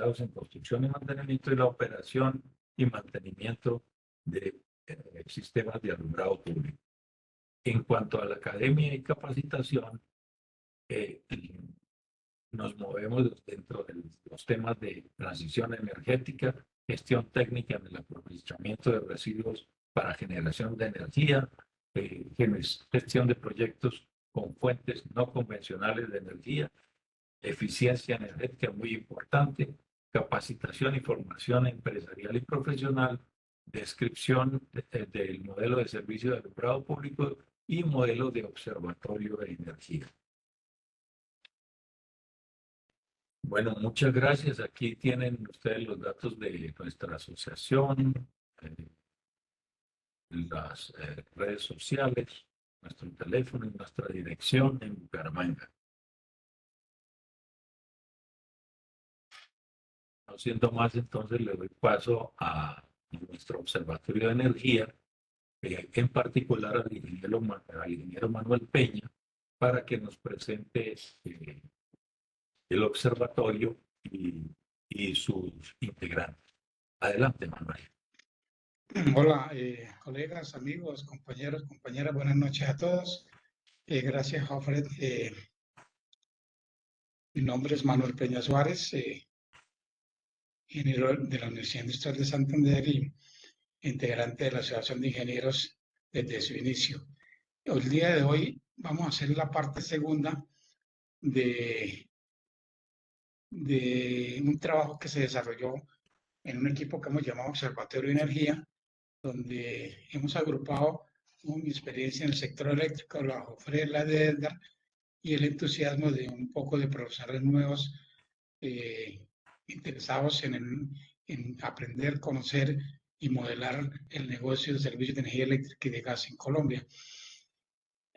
especializados en construcción y mantenimiento y la operación y mantenimiento de sistemas de alumbrado público. En cuanto a la academia y capacitación, nos movemos dentro de los temas de transición energética, gestión técnica en el aprovechamiento de residuos para generación de energía, gestión de proyectos con fuentes no convencionales de energía, eficiencia energética muy importante, capacitación y formación empresarial y profesional, descripción del modelo de servicio de alumbrado público y modelo de observatorio de energía. Bueno, muchas gracias. Aquí tienen ustedes los datos de nuestra asociación, las redes sociales, nuestro teléfono y nuestra dirección en Bucaramanga. No siendo más, entonces le doy paso a nuestro observatorio de energía, en particular al ingeniero Manuel Peña, para que nos presente el observatorio y sus integrantes. Adelante, Manuel. Hola, colegas, amigos, compañeros, compañeras, buenas noches a todos. Gracias, Alfred. Mi nombre es Manuel Peña Suárez, ingeniero de la Universidad Industrial de Santander y integrante de la Asociación de Ingenieros desde su inicio. El día de hoy vamos a hacer la parte segunda de un trabajo que se desarrolló en un equipo que hemos llamado Observatorio de Energía, donde hemos agrupado mi experiencia en el sector eléctrico, bajo la de Edgar, y el entusiasmo de un poco de profesores nuevos interesados en aprender, conocer y modelar el negocio de servicios de energía eléctrica y de gas en Colombia.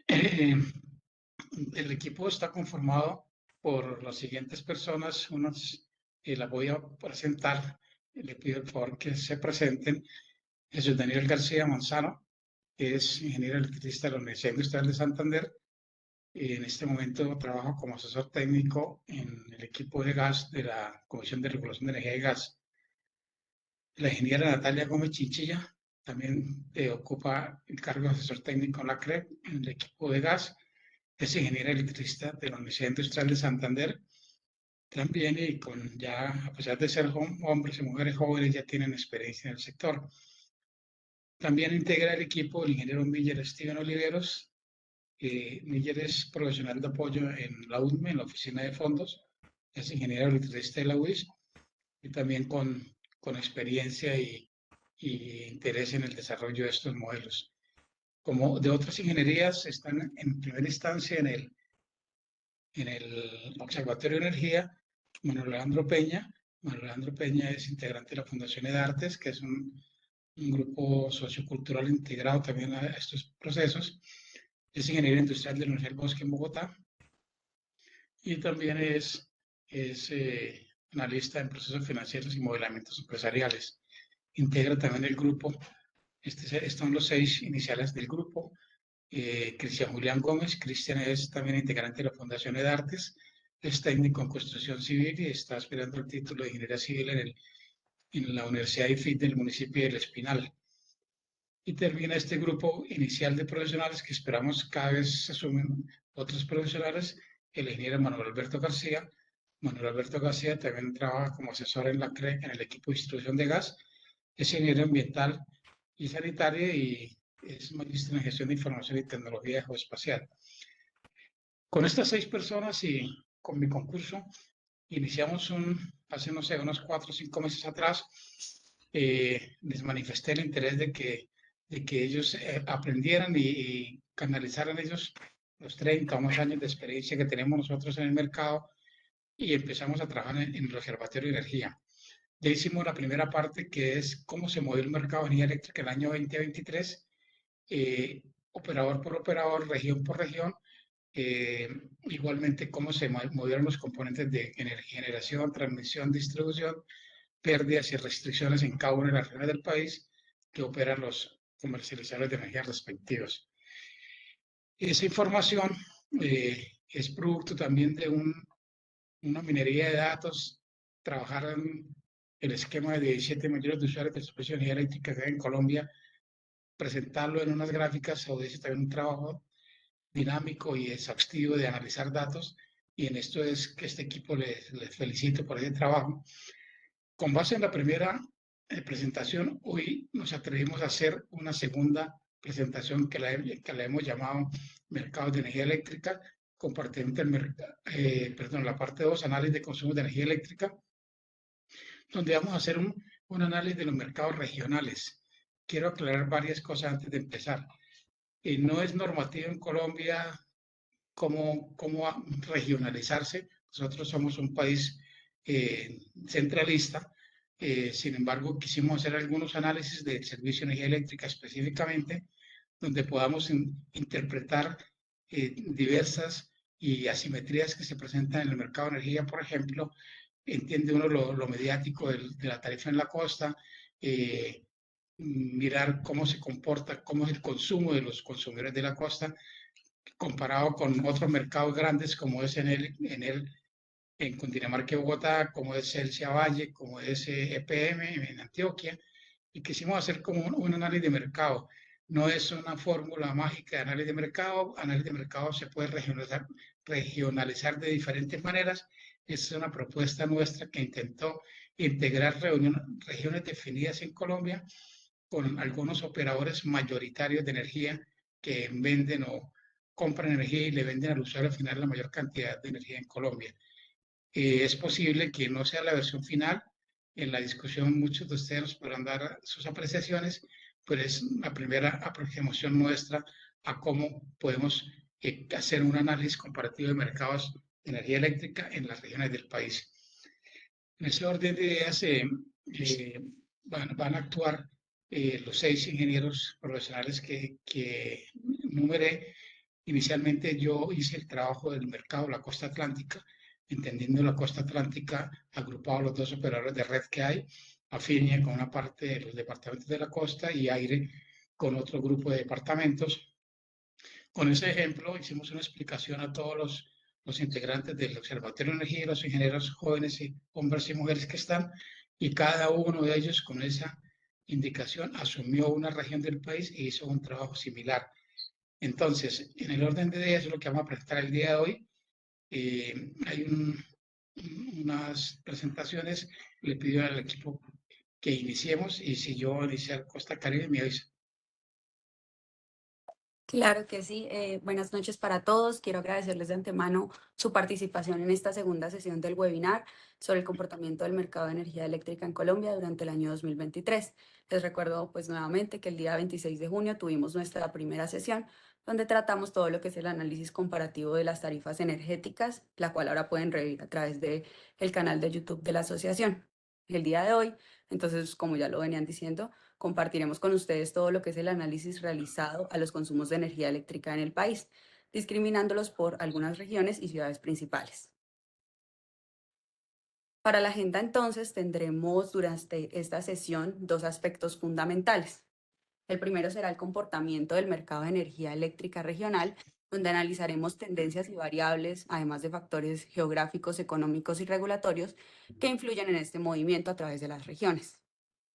El equipo está conformado por las siguientes personas. Las voy a presentar. Le pido por favor que se presenten. Jesús Daniel García Manzano, que es ingeniero electricista de la Universidad Industrial de Santander. En este momento trabaja como asesor técnico en el equipo de gas de la Comisión de Regulación de Energía y Gas. La ingeniera Natalia Gómez Chinchilla también ocupa el cargo de asesor técnico en la CREP, en el equipo de gas. Es ingeniera electricista de la Universidad Industrial de Santander. También, y ya, a pesar de ser hombres y mujeres jóvenes, ya tienen experiencia en el sector. También integra el equipo el ingeniero Miller Steven Oliveros. Miller es profesional de apoyo en la UDME, en la Oficina de Fondos. Es ingeniero electricista de la UIS y también con experiencia y interés en el desarrollo de estos modelos. Como de otras ingenierías, están en primera instancia en el Observatorio de Energía, Manuel Alejandro Peña. Manuel Alejandro Peña es integrante de la Fundación EDARTES, que es un grupo sociocultural integrado también a estos procesos. Es ingeniero industrial de la Universidad del Bosque en Bogotá y también es analista en procesos financieros y modelamientos empresariales. Integra también el grupo, están los 6 iniciales del grupo. Cristian Julián Gómez. Cristian es también integrante de la Fundación EDARTES, es técnico en construcción civil y está aspirando al título de ingeniería civil en la Universidad IFIT del municipio del Espinal. Y termina este grupo inicial de profesionales que esperamos cada vez se sumen otros profesionales, el ingeniero Manuel Alberto García. Manuel Alberto García también trabaja como asesor en la CREC, en el equipo de distribución de gas, es ingeniero ambiental y sanitario y es magíster en gestión de información y tecnología geoespacial. Con estas 6 personas y con mi concurso, iniciamos hace, no sé, unos 4 o 5 meses atrás, les manifesté el interés de que ellos aprendieran y canalizaran ellos los 30 o más años de experiencia que tenemos nosotros en el mercado y empezamos a trabajar en el Observatorio de Energía. Ya hicimos la primera parte, que es cómo se movió el mercado de energía eléctrica el año 2023, operador por operador, región por región, igualmente cómo se movieron los componentes de generación, transmisión, distribución, pérdidas y restricciones en cada una de las regiones del país que operan los comercializadores de energía respectivos. Esa información es producto también de una minería de datos trabajar en el esquema de 17 millones de usuarios de distribución de energía eléctrica que hay en Colombia, presentarlo en unas gráficas, obedece también un trabajo dinámico y exhaustivo de analizar datos, y en esto es que este equipo les felicito por ese trabajo. Con base en la primera presentación, hoy nos atrevimos a hacer una segunda presentación que la hemos llamado Mercados de Energía Eléctrica, compartiendo la parte 2, análisis de consumo de energía eléctrica, donde vamos a hacer un análisis de los mercados regionales. Quiero aclarar varias cosas antes de empezar. No es normativo en Colombia cómo regionalizarse. Nosotros somos un país centralista. Sin embargo, quisimos hacer algunos análisis del servicio de energía eléctrica específicamente, donde podamos interpretar diversas y asimetrías que se presentan en el mercado de energía. Por ejemplo, entiende uno lo mediático de la tarifa en la costa, mirar cómo se comporta, cómo es el consumo de los consumidores de la costa, comparado con otros mercados grandes como es en Cundinamarca y Bogotá, como es Celsia Valle, como es EPM en Antioquia, y quisimos hacer como un análisis de mercado. No es una fórmula mágica de análisis de mercado se puede regionalizar de diferentes maneras. Esta es una propuesta nuestra que intentó integrar regiones definidas en Colombia con algunos operadores mayoritarios de energía que venden o compran energía y le venden al usuario final la mayor cantidad de energía en Colombia. Es posible que no sea la versión final. En la discusión muchos de ustedes nos podrán dar sus apreciaciones, pero es la primera aproximación nuestra a cómo podemos hacer un análisis comparativo de mercados de energía eléctrica en las regiones del país. En ese orden de ideas van a actuar los 6 ingenieros profesionales que numeré. Inicialmente yo hice el trabajo del mercado de la costa atlántica, entendiendo la costa atlántica agrupado los dos operadores de red que hay, Afinia con una parte de los departamentos de la costa y Aire con otro grupo de departamentos. Con ese ejemplo hicimos una explicación a todos los integrantes del Observatorio de Energía, los ingenieros jóvenes y hombres y mujeres que están, y cada uno de ellos con esa indicación asumió una región del país e hizo un trabajo similar. Entonces, en el orden de ideas, lo que vamos a presentar el día de hoy, hay unas presentaciones. Le pido al equipo que iniciemos, y si yo iniciar Costa Caribe, me avisa. Claro que sí. Buenas noches para todos. Quiero agradecerles de antemano su participación en esta segunda sesión del webinar sobre el comportamiento del mercado de energía eléctrica en Colombia durante el año 2023. Les recuerdo pues nuevamente que el día 26 de junio tuvimos nuestra primera sesión donde tratamos todo lo que es el análisis comparativo de las tarifas energéticas, la cual ahora pueden revivir a través del canal de YouTube de la asociación. El día de hoy, entonces, como ya lo venían diciendo, compartiremos con ustedes todo lo que es el análisis realizado a los consumos de energía eléctrica en el país, discriminándolos por algunas regiones y ciudades principales. Para la agenda, entonces, tendremos durante esta sesión dos aspectos fundamentales. El primero será el comportamiento del mercado de energía eléctrica regional, donde analizaremos tendencias y variables, además de factores geográficos, económicos y regulatorios que influyen en este movimiento a través de las regiones.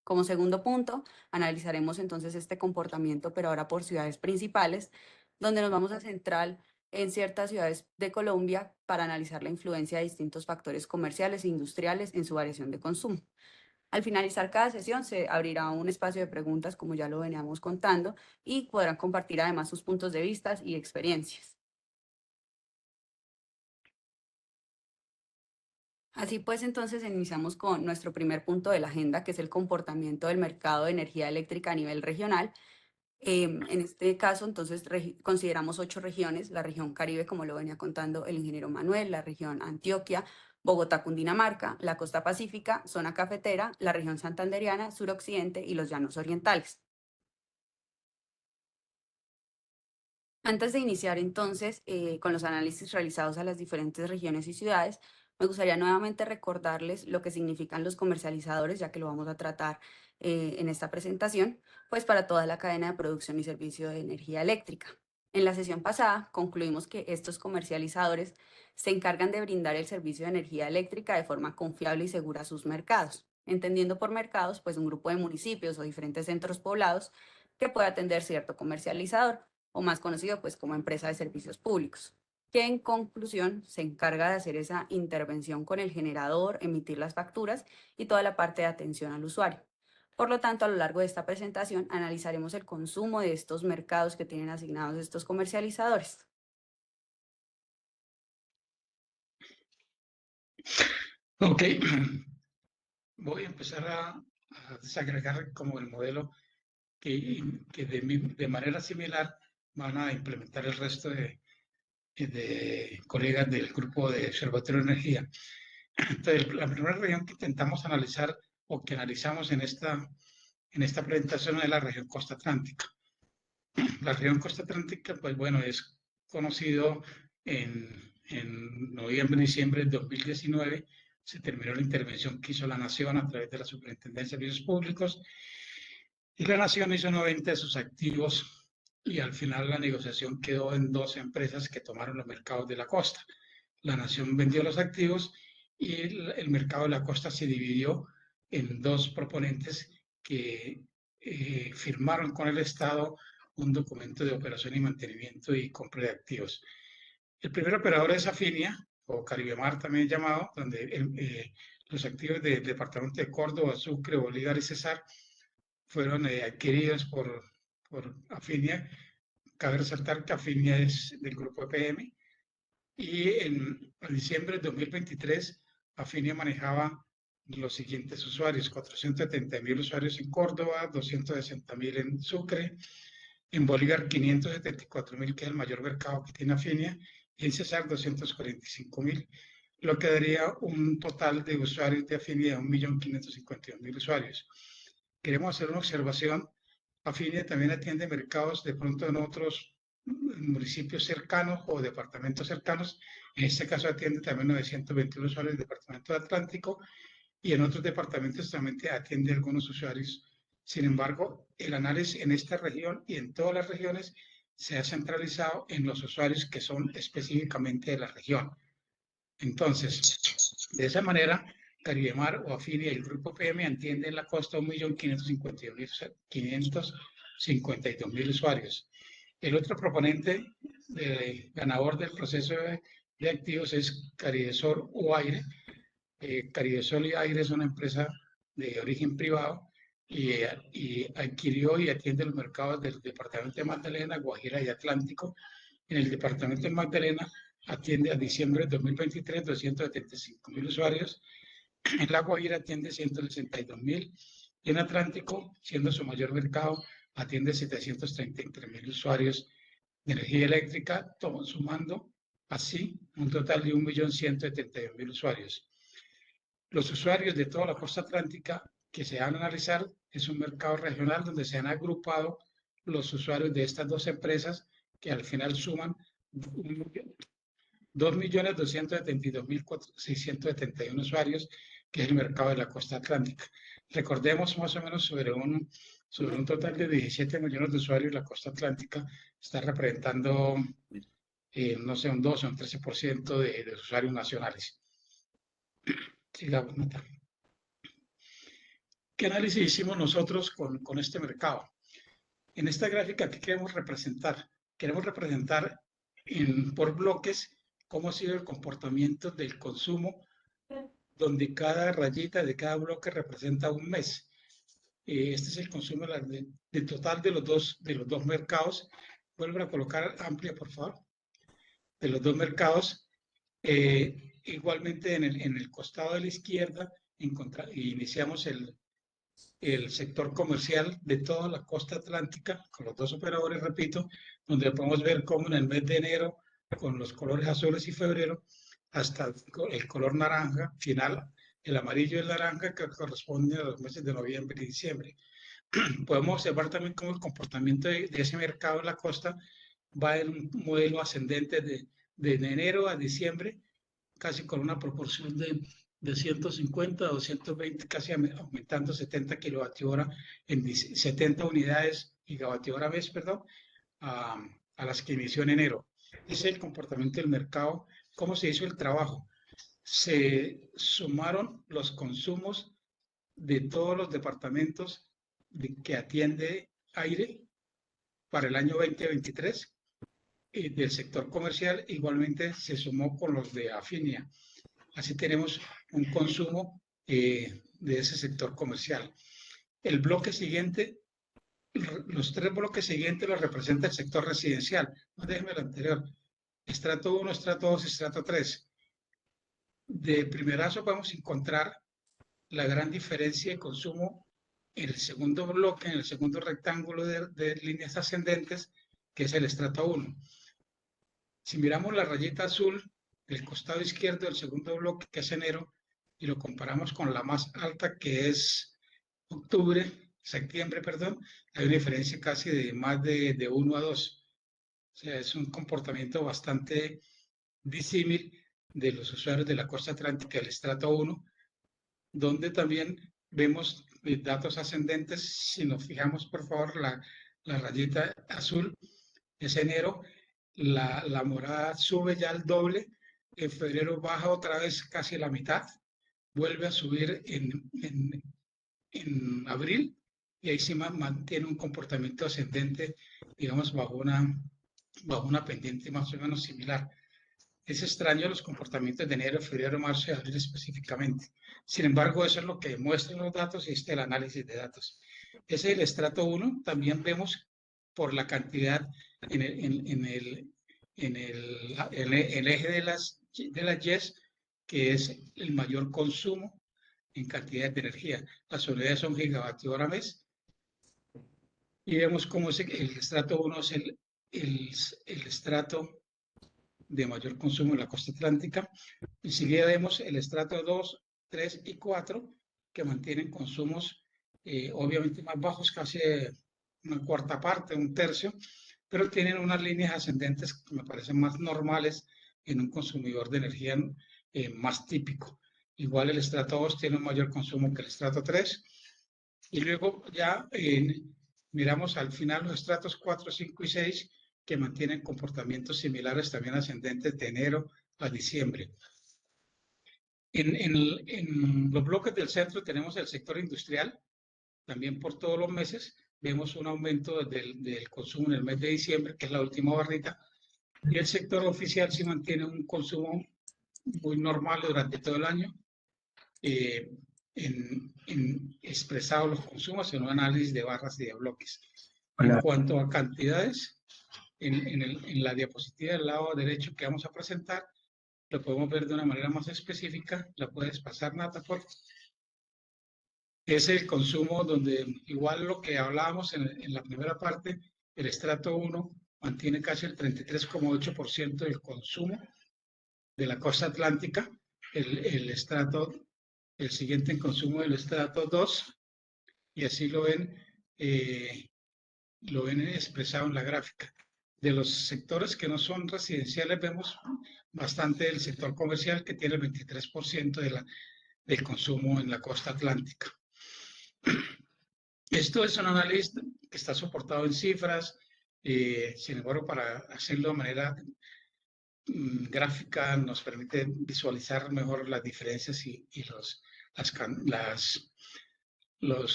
Como segundo punto, analizaremos entonces este comportamiento, pero ahora por ciudades principales, donde nos vamos a centrar en ciertas ciudades de Colombia para analizar la influencia de distintos factores comerciales e industriales en su variación de consumo. Al finalizar cada sesión se abrirá un espacio de preguntas, como ya lo veníamos contando, y podrán compartir además sus puntos de vista y experiencias. Así pues, entonces iniciamos con nuestro primer punto de la agenda, que es el comportamiento del mercado de energía eléctrica a nivel regional. En este caso, entonces, consideramos 8 regiones: la región Caribe, como lo venía contando el ingeniero Manuel, la región Antioquia, Bogotá, Cundinamarca, la costa pacífica, zona cafetera, la región santandereana, suroccidente y los llanos orientales. Antes de iniciar entonces con los análisis realizados a las diferentes regiones y ciudades, me gustaría nuevamente recordarles lo que significan los comercializadores, ya que lo vamos a tratar en esta presentación, pues para toda la cadena de producción y servicio de energía eléctrica. En la sesión pasada concluimos que estos comercializadores se encargan de brindar el servicio de energía eléctrica de forma confiable y segura a sus mercados, entendiendo por mercados pues un grupo de municipios o diferentes centros poblados que puede atender cierto comercializador, o más conocido pues como empresa de servicios públicos, que en conclusión se encarga de hacer esa intervención con el generador, emitir las facturas y toda la parte de atención al usuario. Por lo tanto, a lo largo de esta presentación analizaremos el consumo de estos mercados que tienen asignados estos comercializadores. Ok, voy a empezar a desagregar como el modelo que de manera similar van a implementar el resto de colegas del grupo de Observatorio de Energía. Entonces, la primera región que intentamos analizar o que analizamos en esta presentación es la región Costa Atlántica. La región Costa Atlántica, pues bueno, es conocido en noviembre y diciembre de 2019, se terminó la intervención que hizo la Nación a través de la Superintendencia de Servicios Públicos, y la Nación hizo 90 de sus activos, y al final la negociación quedó en 12 empresas que tomaron los mercados de la costa. La Nación vendió los activos y el mercado de la costa se dividió en dos proponentes que firmaron con el Estado un documento de operación y mantenimiento y compra de activos. El primer operador es Afinia, o Caribemar también llamado, donde los activos del departamento de Córdoba, Sucre, Bolívar y Cesar fueron adquiridos por Afinia. Cabe resaltar que Afinia es del grupo EPM, y en diciembre de 2023 Afinia manejaba los siguientes usuarios: 470.000 usuarios en Córdoba, 260.000 en Sucre, en Bolívar 574.000, que es el mayor mercado que tiene Afinia, y en Cesar 245.000, lo que daría un total de usuarios de Afinia de 1.552.000 usuarios. Queremos hacer una observación. Afinia también atiende mercados de pronto en otros municipios cercanos o departamentos cercanos. En este caso atiende también 921 usuarios del departamento de Atlántico, y en otros departamentos también atiende algunos usuarios. Sin embargo, el análisis en esta región y en todas las regiones se ha centralizado en los usuarios que son específicamente de la región. Entonces, de esa manera, Caribemar o Afinia y el grupo PM atienden la costa 1.552.000 usuarios. El otro proponente ganador del proceso de activos es Caridesol o Aire. Caridesol y Aire es una empresa de origen privado y adquirió y atiende los mercados del departamento de Magdalena, Guajira y Atlántico. En el departamento de Magdalena atiende a diciembre de 2023 275.000 usuarios, en La Guajira atiende 162.000, y en Atlántico, siendo su mayor mercado, atiende 733.000 usuarios de energía eléctrica, sumando así un total de 1.171.000 usuarios. Los usuarios de toda la costa atlántica que se van a analizar es un mercado regional donde se han agrupado los usuarios de estas dos empresas, que al final suman 2.272.671 usuarios, que es el mercado de la costa atlántica. Recordemos más o menos sobre un total de 17 millones de usuarios, la costa atlántica está representando, no sé, un 12 o un 13% de usuarios nacionales. Sigamos, Natalia. ¿Qué análisis hicimos nosotros con este mercado? En esta gráfica, ¿qué queremos representar? Queremos representar por bloques cómo ha sido el comportamiento del consumo, donde cada rayita de cada bloque representa un mes. Este es el consumo del total de los dos mercados. Vuelvo a colocar amplia, por favor. De los dos mercados. Igualmente en el costado de la izquierda iniciamos el sector comercial de toda la costa atlántica con los dos operadores, repito, donde podemos ver cómo en el mes de enero, con los colores azules, y febrero, hasta el color naranja final, el amarillo y el naranja, que corresponden a los meses de noviembre y diciembre. Podemos observar también cómo el comportamiento de ese mercado en la costa va en un modelo ascendente de enero a diciembre, casi con una proporción de 150 a 220, casi aumentando 70 kilovatio hora en 70 unidades gigavatio hora mes, perdón, a a las que inició en enero. Ese es el comportamiento del mercado, cómo se hizo el trabajo. Se sumaron los consumos de todos los departamentos que atiende aire para el año 2023 del sector comercial. Igualmente se sumó con los de Afinia. Así tenemos un consumo de ese sector comercial. El bloque siguiente, los 3 bloques siguientes los representa el sector residencial. No, déjeme el anterior. Estrato 1, estrato 2, estrato 3. De primerazo podemos encontrar la gran diferencia de consumo en el segundo bloque, en el segundo rectángulo de líneas ascendentes, que es el estrato 1. Si miramos la rayita azul del costado izquierdo del segundo bloque, que es enero, y lo comparamos con la más alta, que es septiembre, perdón, hay una diferencia casi de más de 1 a 2. O sea, es un comportamiento bastante disímil de los usuarios de la costa atlántica del estrato 1, donde también vemos datos ascendentes. Si nos fijamos, por favor, la rayita azul es enero, la morada sube ya al doble, en febrero baja otra vez casi la mitad, vuelve a subir en abril, y ahí sí mantiene un comportamiento ascendente, digamos, bajo una pendiente más o menos similar. Es extraño los comportamientos de enero, febrero, marzo y abril específicamente. Sin embargo, eso es lo que demuestran los datos y este es el análisis de datos. Ese es el estrato 1. También vemos por la cantidad en el eje de las YES, que es el mayor consumo en cantidad de energía. Las unidades son gigavatio hora mes. Y vemos cómo el estrato 1 es el estrato de mayor consumo en la costa atlántica. Enseguida vemos el estrato 2, 3 y 4, que mantienen consumos obviamente más bajos, casi una cuarta parte, un tercio, pero tienen unas líneas ascendentes que me parecen más normales en un consumidor de energía más típico. Igual el estrato 2 tiene un mayor consumo que el estrato 3. Y luego ya miramos al final los estratos 4, 5 y 6, que mantienen comportamientos similares, también ascendentes, de enero a diciembre. En los bloques del centro tenemos el sector industrial. También por todos los meses vemos un aumento del consumo en el mes de diciembre, que es la última barrita. Y el sector oficial sí mantiene un consumo muy normal durante todo el año, expresado los consumos en un análisis de barras y de bloques. En cuanto a cantidades, en la diapositiva del lado derecho que vamos a presentar, lo podemos ver de una manera más específica. ¿La puedes pasar, Nata, por favor? Es el consumo donde, igual lo que hablábamos en la primera parte, el estrato 1 mantiene casi el 33,8% del consumo de la costa atlántica. El siguiente en consumo del estrato 2, y así lo ven expresado en la gráfica. De los sectores que no son residenciales, vemos bastante el sector comercial, que tiene el 23% del consumo en la costa atlántica. Esto es un análisis que está soportado en cifras. Sin embargo, para hacerlo de manera gráfica nos permite visualizar mejor las diferencias y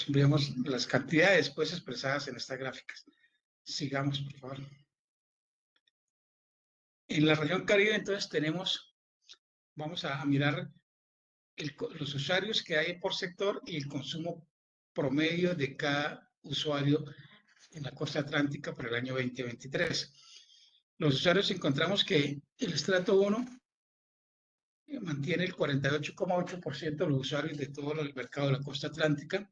digamos, las cantidades pues expresadas en estas gráficas. Sigamos, por favor. En la región Caribe, entonces, vamos a mirar los usuarios que hay por sector y el consumo promedio de cada usuario en la costa atlántica para el año 2023. Los usuarios encontramos que el estrato 1 mantiene el 48,8% de los usuarios de todo el mercado de la costa atlántica.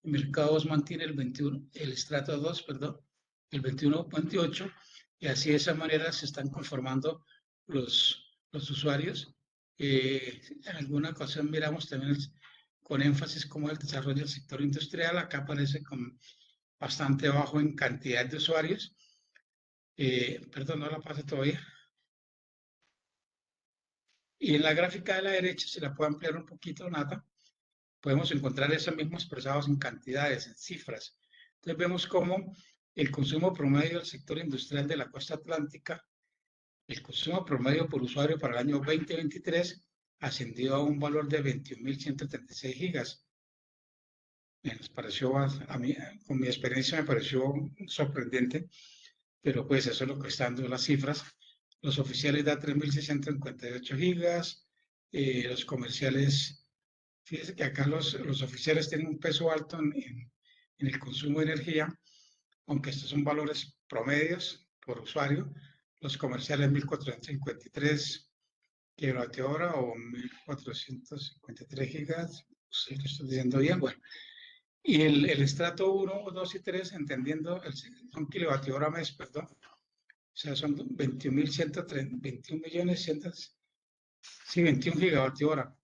El mercado 2 mantiene el estrato 2, perdón, el 21,8%, y así de esa manera se están conformando los usuarios. En alguna ocasión miramos también con énfasis como el desarrollo del sector industrial. Acá aparece con bastante bajo en cantidad de usuarios. Perdón, no la pase todavía. Y en la gráfica de la derecha, si la puedo ampliar un poquito, Nata, podemos encontrar esos mismos expresados en cantidades, en cifras. Entonces vemos cómo el consumo promedio del sector industrial de la costa atlántica, el consumo promedio por usuario para el año 2023 ascendió a un valor de 21.136 gigas. Nos pareció, a mí, con mi experiencia me pareció sorprendente, pero pues eso es lo que están dando las cifras. Los oficiales da 3.658 gigas, los comerciales, fíjense que acá los oficiales tienen un peso alto en el consumo de energía, aunque estos son valores promedios por usuario. Los comerciales 1.453 kilovatio hora o 1.453 gigas, si lo estoy diciendo bien, bueno. Y el estrato 1, 2 y 3, entendiendo, son kilovatio hora mes, perdón. O sea, son 21 millones, sí, 21 gigavatio hora.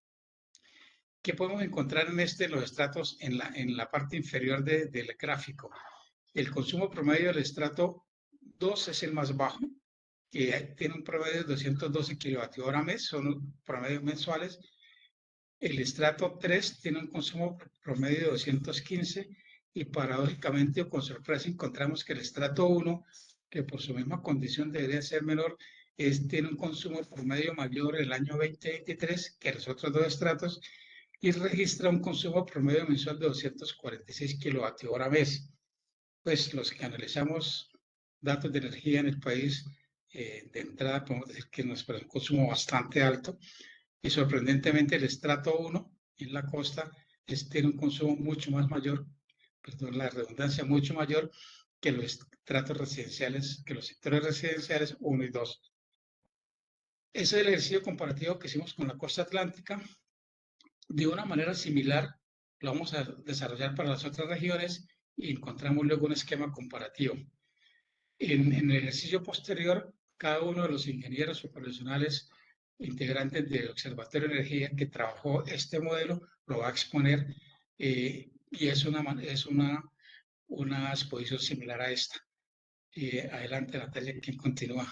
¿Qué podemos encontrar en los estratos en la parte inferior del gráfico? El consumo promedio del estrato 2 es el más bajo, que tiene un promedio de 212 kilovatio hora mes, son promedios mensuales. El estrato 3 tiene un consumo promedio de 215 y paradójicamente o con sorpresa encontramos que el estrato 1, que por su misma condición debería ser menor, tiene un consumo promedio mayor el año 2023 que los otros dos estratos y registra un consumo promedio mensual de 246 kilovatios hora mes. Pues los que analizamos datos de energía en el país, de entrada podemos decir que nos parece un consumo bastante alto y sorprendentemente el estrato 1 en la costa tiene un consumo mucho más mayor, perdón, la redundancia mucho mayor que los estratos residenciales, que los sectores residenciales 1 y 2. Ese es el ejercicio comparativo que hicimos con la costa atlántica. De una manera similar, lo vamos a desarrollar para las otras regiones y encontramos luego un esquema comparativo. En el ejercicio posterior, cada uno de los ingenieros o profesionales integrantes del Observatorio de Energía que trabajó este modelo lo va a exponer y es una exposición similar a esta. Adelante, Natalia, quien continúa.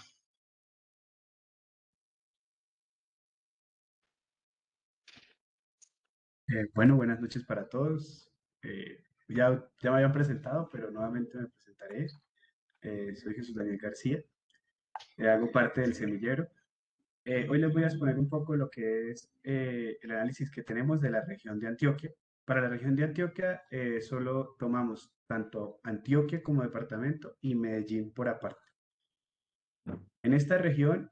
Bueno, buenas noches para todos. Ya me habían presentado, pero nuevamente me presentaré. Soy Jesús Daniel García, hago parte del semillero. Hoy les voy a exponer un poco lo que es el análisis que tenemos de la región de Antioquia. Para la región de Antioquia solo tomamos tanto Antioquia como departamento y Medellín por aparte. En esta región,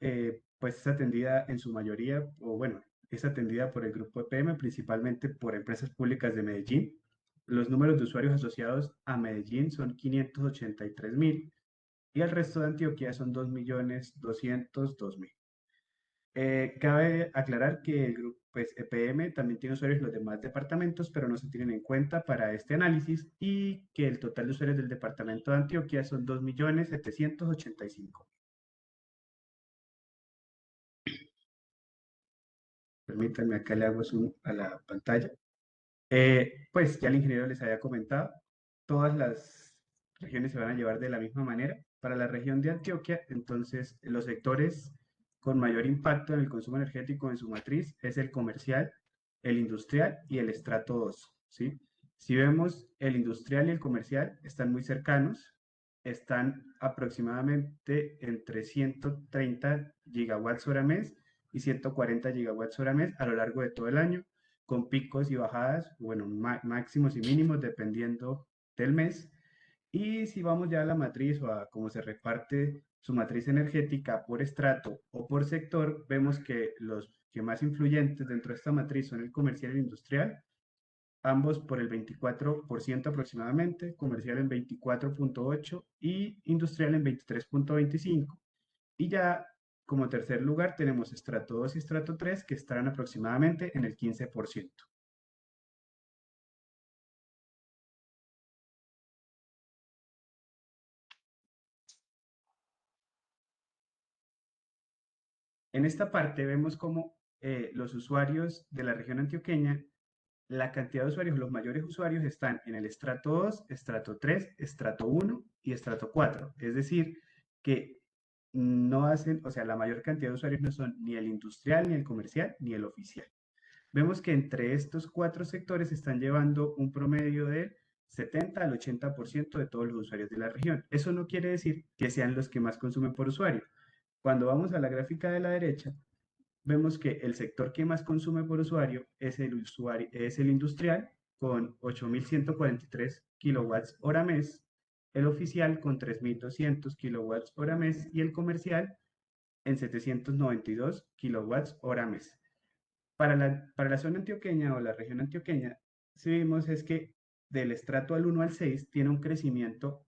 pues es atendida en su mayoría, o bueno, es atendida por el grupo EPM, principalmente por empresas públicas de Medellín. Los números de usuarios asociados a Medellín son 583.000 y el resto de Antioquia son 2.202.000. Cabe aclarar que el grupo pues, EPM también tiene usuarios en los demás departamentos, pero no se tienen en cuenta para este análisis y que el total de usuarios del departamento de Antioquia son 2.785.000. Permítanme, acá le hago zoom a la pantalla. Pues ya el ingeniero les había comentado, todas las regiones se van a llevar de la misma manera. Para la región de Antioquia, entonces, los sectores con mayor impacto en el consumo energético en su matriz es el comercial, el industrial y el estrato 2, ¿sí? Si vemos el industrial y el comercial están muy cercanos, están aproximadamente entre 130 gigawatts hora mes y 140 gigawatts hora mes a lo largo de todo el año, con picos y bajadas, bueno, máximos y mínimos dependiendo del mes. Y si vamos ya a la matriz o a cómo se reparte su matriz energética por estrato o por sector, vemos que los que más influyentes dentro de esta matriz son el comercial y el industrial, ambos por el 24% aproximadamente, comercial en 24.8% y industrial en 23.25%. Y ya como tercer lugar tenemos estrato 2 y estrato 3 que estarán aproximadamente en el 15%. En esta parte vemos cómo los usuarios de la región antioqueña, la cantidad de usuarios, los mayores usuarios están en el estrato 2, estrato 3, estrato 1 y estrato 4. Es decir, que no hacen, o sea, la mayor cantidad de usuarios no son ni el industrial, ni el comercial, ni el oficial. Vemos que entre estos cuatro sectores están llevando un promedio del 70 al 80% de todos los usuarios de la región. Eso no quiere decir que sean los que más consumen por usuario. Cuando vamos a la gráfica de la derecha, vemos que el sector que más consume por usuario es el industrial con 8.143 kilowatts hora mes, el oficial con 3.200 kilowatts hora mes y el comercial en 792 kilowatts hora mes. Para la zona antioqueña o la región antioqueña, si vimos es que del estrato al 1 al 6 tiene un crecimiento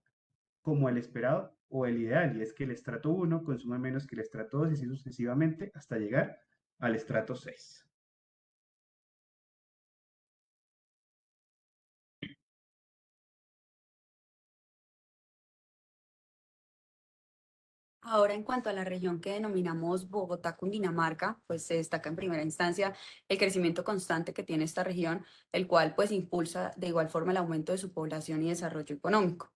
como el esperado o el ideal, y es que el estrato 1 consume menos que el estrato 2 y así sucesivamente hasta llegar al estrato 6. Ahora, en cuanto a la región que denominamos Bogotá-Cundinamarca, pues se destaca en primera instancia el crecimiento constante que tiene esta región, el cual pues impulsa de igual forma el aumento de su población y desarrollo económico.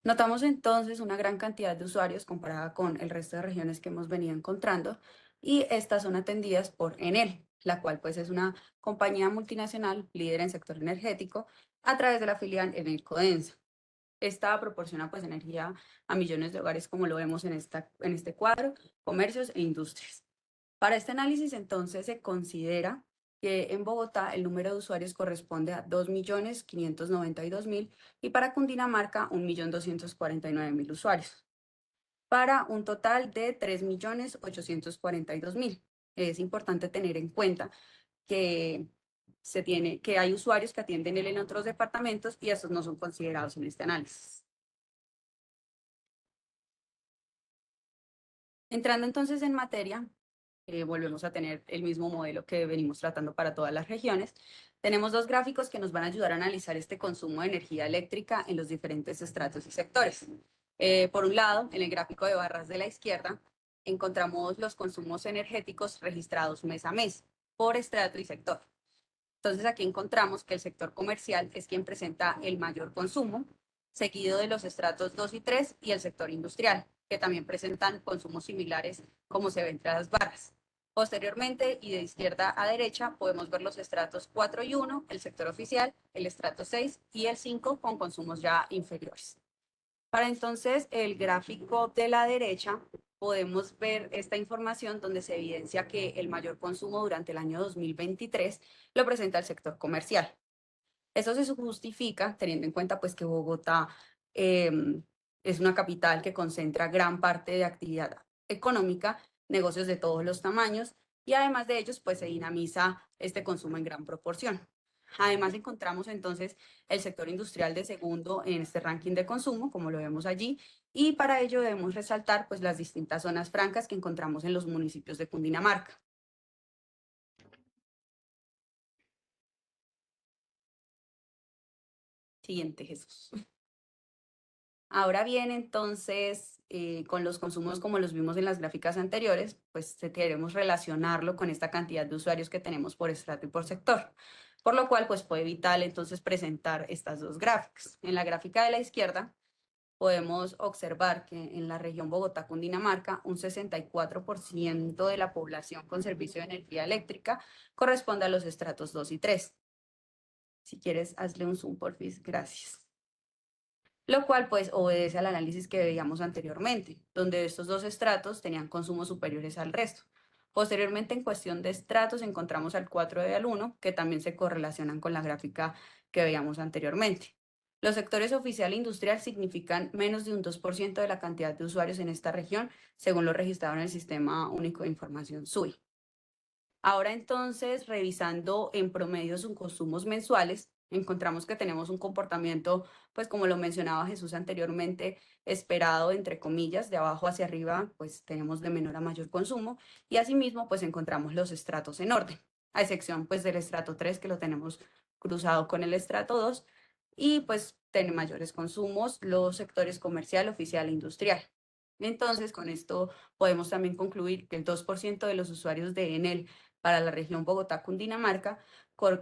Notamos entonces una gran cantidad de usuarios comparada con el resto de regiones que hemos venido encontrando y estas son atendidas por Enel, la cual pues es una compañía multinacional líder en sector energético a través de la filial Enel Codensa. Esta proporciona pues energía a millones de hogares como lo vemos en este cuadro, comercios e industrias. Para este análisis entonces se considera que en Bogotá el número de usuarios corresponde a 2.592.000 y para Cundinamarca 1.249.000 usuarios, para un total de 3.842.000. Es importante tener en cuenta que que hay usuarios que atienden él en otros departamentos y estos no son considerados en este análisis. Entrando entonces en materia, volvemos a tener el mismo modelo que venimos tratando para todas las regiones. Tenemos dos gráficos que nos van a ayudar a analizar este consumo de energía eléctrica en los diferentes estratos y sectores. Por un lado, en el gráfico de barras de la izquierda, encontramos los consumos energéticos registrados mes a mes por estrato y sector. Entonces aquí encontramos que el sector comercial es quien presenta el mayor consumo, seguido de los estratos 2 y 3 y el sector industrial, que también presentan consumos similares como se ve entre las barras. Posteriormente y de izquierda a derecha podemos ver los estratos 4 y 1, el sector oficial, el estrato 6 y el 5 con consumos ya inferiores. Para entonces el gráfico de la derecha podemos ver esta información donde se evidencia que el mayor consumo durante el año 2023 lo presenta el sector comercial. Eso se justifica teniendo en cuenta pues que Bogotá es una capital que concentra gran parte de actividad económica, negocios de todos los tamaños y además de ellos pues se dinamiza este consumo en gran proporción. Además encontramos entonces el sector industrial de segundo en este ranking de consumo, como lo vemos allí, y para ello debemos resaltar pues las distintas zonas francas que encontramos en los municipios de Cundinamarca. Siguiente, Jesús. Ahora bien, entonces, con los consumos como los vimos en las gráficas anteriores, pues queremos relacionarlo con esta cantidad de usuarios que tenemos por estrato y por sector, por lo cual pues fue vital entonces presentar estas dos gráficas. En la gráfica de la izquierda podemos observar que en la región Bogotá-Cundinamarca un 64% de la población con servicio de energía eléctrica corresponde a los estratos 2 y 3. Si quieres, hazle un zoom, porfis, gracias. Lo cual pues obedece al análisis que veíamos anteriormente, donde estos dos estratos tenían consumos superiores al resto. Posteriormente, en cuestión de estratos, encontramos al 4 y al 1, que también se correlacionan con la gráfica que veíamos anteriormente. Los sectores oficial e industrial significan menos de un 2% de la cantidad de usuarios en esta región, según lo registrado en el Sistema Único de Información SUI. Ahora entonces, revisando en promedio sus consumos mensuales, encontramos que tenemos un comportamiento, pues como lo mencionaba Jesús anteriormente, esperado entre comillas, de abajo hacia arriba, pues tenemos de menor a mayor consumo y asimismo pues encontramos los estratos en orden, a excepción pues del estrato 3 que lo tenemos cruzado con el estrato 2 y pues tiene mayores consumos los sectores comercial, oficial e industrial. Entonces, con esto podemos también concluir que el 2% de los usuarios de Enel para la región Bogotá-Cundinamarca,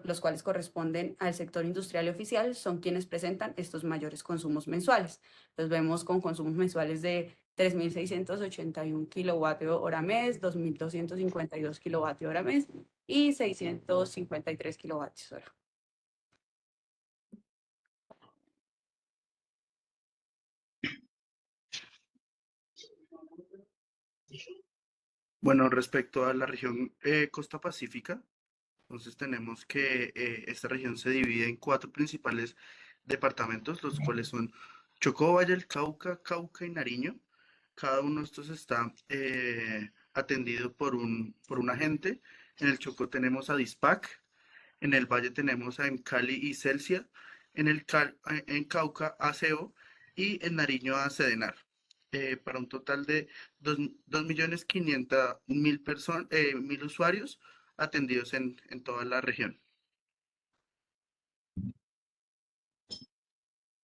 los cuales corresponden al sector industrial y oficial, son quienes presentan estos mayores consumos mensuales. Los vemos con consumos mensuales de 3.681 kWh mes, 2.252 kWh mes y 653 kWh. Bueno, respecto a la región Costa Pacífica, entonces tenemos que esta región se divide en cuatro principales departamentos, los cuales son Chocó, Valle del Cauca, Cauca y Nariño. Cada uno de estos está atendido por un agente. En el Chocó tenemos a Dispac, en el Valle tenemos a Cali y Celsia, en Cauca a CEO y en Nariño a Sedenar, para un total de 2.500.000 usuarios atendidos en toda la región.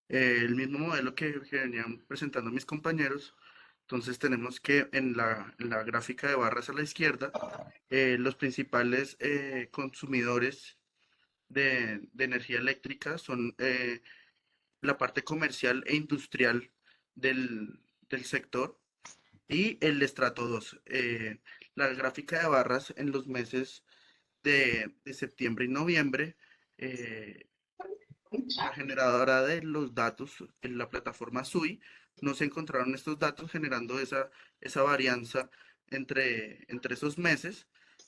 El mismo modelo que venían presentando mis compañeros. Entonces tenemos que en la gráfica de barras a la izquierda, los principales consumidores de energía eléctrica son la parte comercial e industrial del sector y el estrato 2. La gráfica de barras en los meses de septiembre y noviembre, la generadora de los datos en la plataforma SUI nos encontraron estos datos generando esa varianza entre esos meses.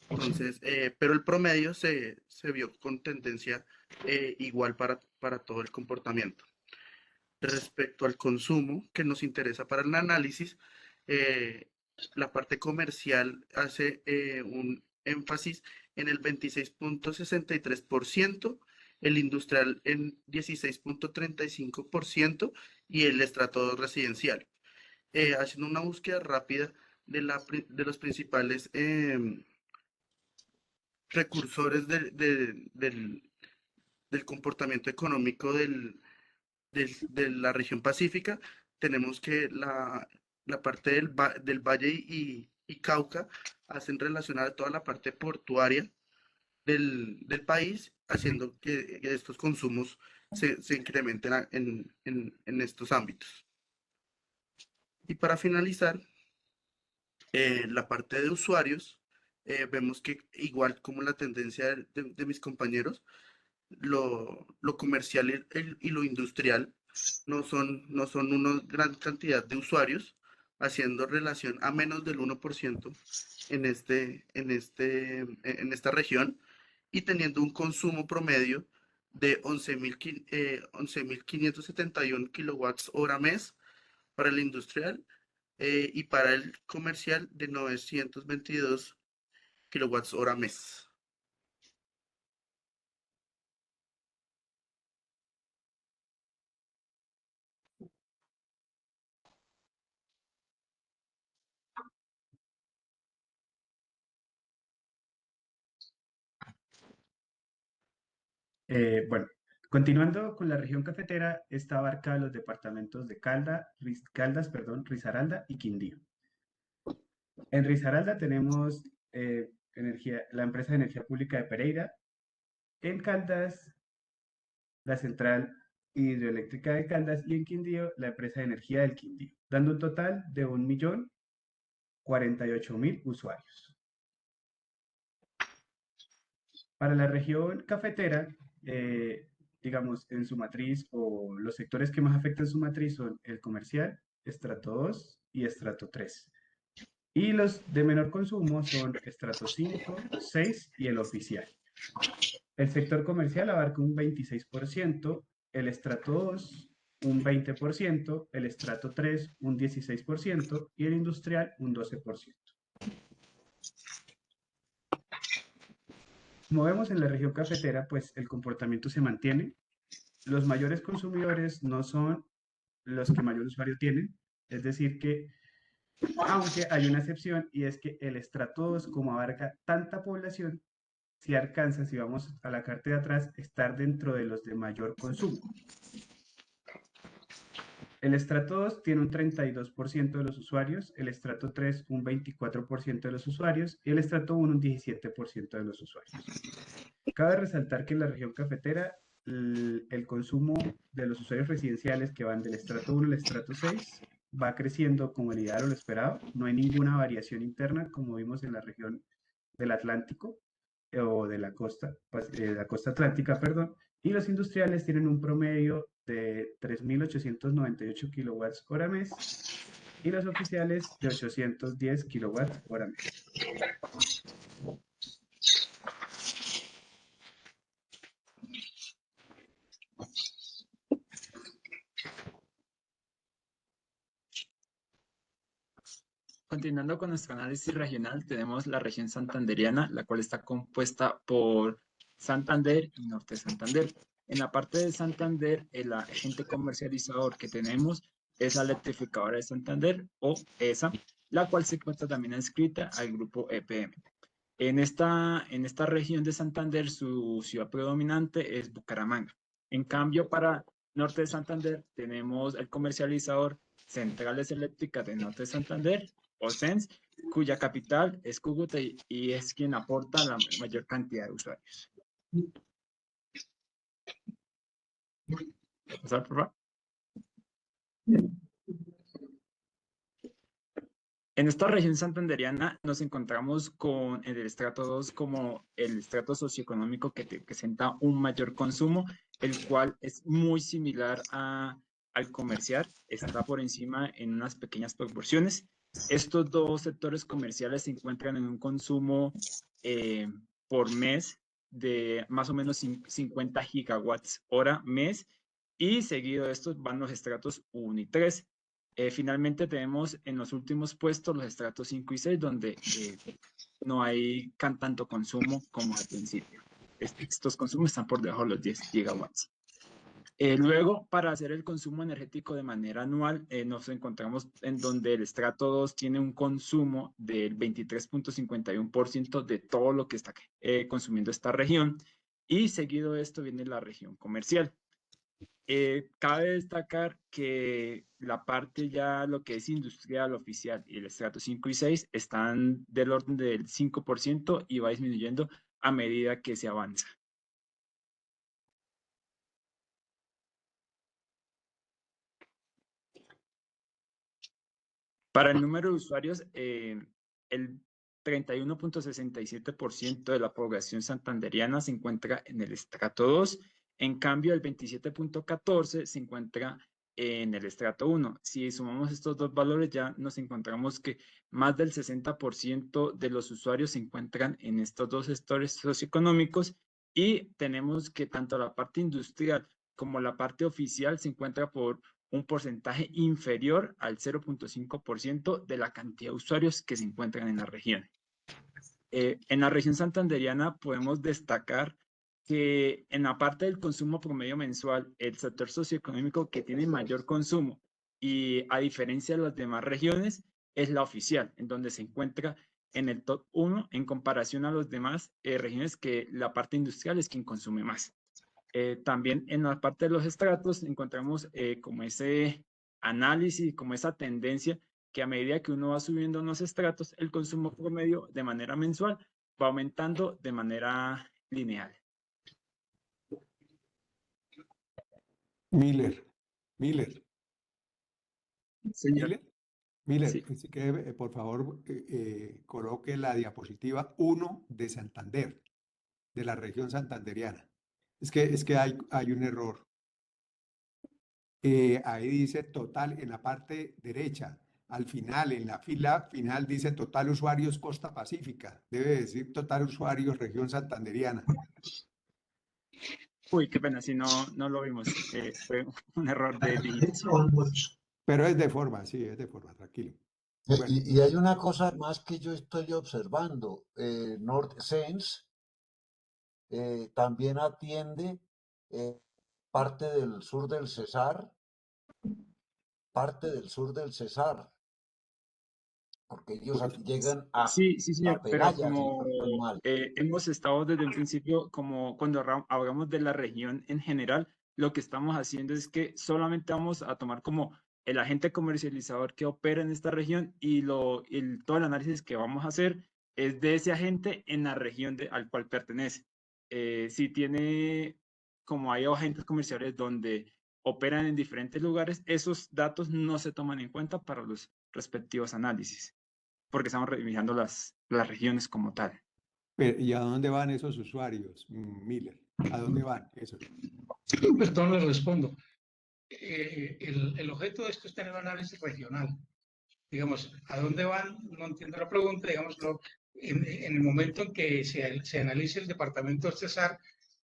Entonces, pero el promedio se vio con tendencia igual para todo el comportamiento. Respecto al consumo que nos interesa para el análisis, eh, la parte comercial hace un énfasis en el 26.63%, el industrial en 16.35% y el estrato residencial. Haciendo una búsqueda rápida de los principales precursores del comportamiento económico de la región pacífica, tenemos que la parte del Valle y Cauca hacen relacionada toda la parte portuaria del país, haciendo que estos consumos se incrementen en estos ámbitos. Y para finalizar, la parte de usuarios, vemos que igual como la tendencia de mis compañeros, lo comercial y lo industrial no son una gran cantidad de usuarios, haciendo relación a menos del 1% en esta región y teniendo un consumo promedio de 11.571 kilowatts hora mes para el industrial y para el comercial de 922 kilowatts hora mes. Bueno, continuando con la región cafetera, esta abarca los departamentos de Caldas, perdón, Risaralda y Quindío. En Risaralda tenemos la empresa de energía pública de Pereira. En Caldas, la central hidroeléctrica de Caldas. Y en Quindío, la empresa de energía del Quindío, dando un total de 1.048.000 usuarios. Para la región cafetera, digamos, en su matriz o los sectores que más afectan su matriz son el comercial, estrato 2 y estrato 3. Y los de menor consumo son estrato 5, 6 y el oficial. El sector comercial abarca un 26%, el estrato 2 un 20%, el estrato 3 un 16% y el industrial un 12%. Como vemos en la región cafetera, pues el comportamiento se mantiene. Los mayores consumidores no son los que mayor usuario tienen, es decir que, aunque hay una excepción, y es que el estrato 2, como abarca tanta población, si alcanza, si vamos a la carta de atrás, estar dentro de los de mayor consumo. El estrato 2 tiene un 32% de los usuarios, el estrato 3 un 24% de los usuarios y el estrato 1 un 17% de los usuarios. Cabe resaltar que en la región cafetera el consumo de los usuarios residenciales que van del estrato 1 al estrato 6 va creciendo como el ideal o lo esperado. No hay ninguna variación interna como vimos en la región del Atlántico o de la costa atlántica, perdón. Y los industriales tienen un promedio de 3.898 kilowatts hora mes y los oficiales de 810 kilowatts hora mes. Continuando con nuestro análisis regional, tenemos la región santanderiana, la cual está compuesta por Santander y Norte de Santander. En la parte de Santander, el agente comercializador que tenemos es la Electrificadora de Santander, o ESA, la cual se encuentra también adscrita al grupo EPM. En esta región de Santander, su ciudad predominante es Bucaramanga. En cambio, para Norte de Santander, tenemos el comercializador Centrales Eléctricas de Norte de Santander, o CENS, cuya capital es Cúcuta y es quien aporta la mayor cantidad de usuarios. ¿Pasar, por favor? En esta región santanderiana nos encontramos con el estrato 2 como el estrato socioeconómico que te presenta un mayor consumo, el cual es muy similar al comercial, está por encima en unas pequeñas proporciones. Estos dos sectores comerciales se encuentran en un consumo por mes de más o menos 50 gigawatts hora mes, y seguido de estos van los estratos 1 y 3. Finalmente tenemos en los últimos puestos los estratos 5 y 6, donde no hay tanto consumo como al principio. Estos consumos están por debajo de los 10 gigawatts. Luego, para hacer el consumo energético de manera anual, nos encontramos en donde el estrato 2 tiene un consumo del 23.51% de todo lo que está consumiendo esta región, y seguido de esto viene la región comercial. Cabe destacar que la parte ya lo que es industrial oficial y el estrato 5 y 6 están del orden del 5% y va disminuyendo a medida que se avanza. Para el número de usuarios, el 31.67% de la población santanderiana se encuentra en el estrato 2, en cambio el 27.14% se encuentra en el estrato 1. Si sumamos estos dos valores, ya nos encontramos que más del 60% de los usuarios se encuentran en estos dos sectores socioeconómicos, y tenemos que tanto la parte industrial como la parte oficial se encuentra por un porcentaje inferior al 0.5% de la cantidad de usuarios que se encuentran en la región. En la región santanderiana podemos destacar que en la parte del consumo promedio mensual, el sector socioeconómico que tiene mayor consumo, y a diferencia de las demás regiones, es la oficial, en donde se encuentra en el top 1 en comparación a las demás regiones, que la parte industrial es quien consume más. También en la parte de los estratos encontramos como ese análisis, como esa tendencia, que a medida que uno va subiendo en los estratos, el consumo promedio de manera mensual va aumentando de manera lineal. Miller. Señor. Miller, Sí. así que, por favor, coloque la diapositiva 1 de Santander, de la región santanderiana. Es que hay un error. Ahí dice total en la parte derecha. Al final, en la fila final, dice total usuarios Costa Pacífica. Debe decir total usuarios región santanderiana. Uy, qué pena, si no lo vimos. Fue un error de digitación. Pero es de forma, sí, es de forma, tranquilo. Bueno. Y hay una cosa más que yo estoy observando. NorthSense también atiende parte del sur del Cesar, porque ellos llegan a Sí, señor, pero Pelaya, si como no estoy mal. hemos estado desde un principio, como cuando hablamos de la región en general, lo que estamos haciendo es que solamente vamos a tomar como el agente comercializador que opera en esta región, y todo el análisis que vamos a hacer es de ese agente en la región al cual pertenece. Si tiene, como hay agentes comerciales donde operan en diferentes lugares, esos datos no se toman en cuenta para los respectivos análisis, porque estamos revisando las regiones como tal. ¿Y a dónde van esos usuarios, Miller? ¿A dónde van? Eso. Perdón, le respondo. El objeto de esto es tener un análisis regional. digamos, ¿a dónde van? No entiendo la pregunta, digámoslo, en el momento en que se analice el departamento del Cesar,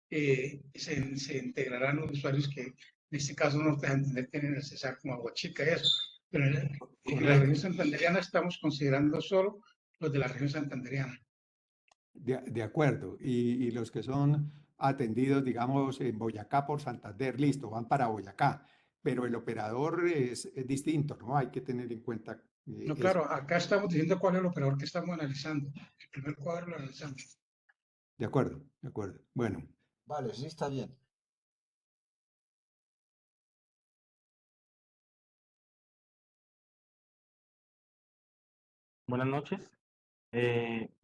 se integrarán los usuarios que en este caso no te entender tienen el Cesar como Agua Chica y eso. Pero en la región Correcto. santanderiana estamos considerando solo los de la región santanderiana. De acuerdo. Y los que son atendidos, digamos, en Boyacá por Santander, listo, van para Boyacá. Pero el operador es distinto, ¿no? Hay que tener en cuenta No, eso. claro, acá estamos diciendo cuál es el operador que estamos analizando. El primer cuadro lo analizamos. De acuerdo, de acuerdo. Bueno, Vale, sí está bien. Buenas noches.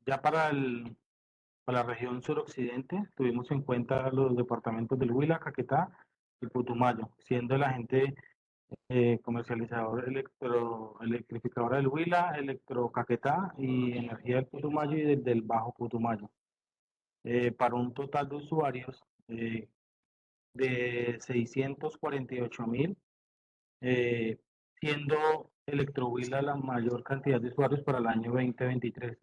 Ya para la región suroccidente tuvimos en cuenta los departamentos del Huila, Caquetá y Putumayo, siendo el agente comercializador electrificadora del Huila, Electrocaquetá y energía del Putumayo y del Bajo Putumayo. Para un total de usuarios de 648.000, siendo Electrohuila la mayor cantidad de usuarios para el año 2023.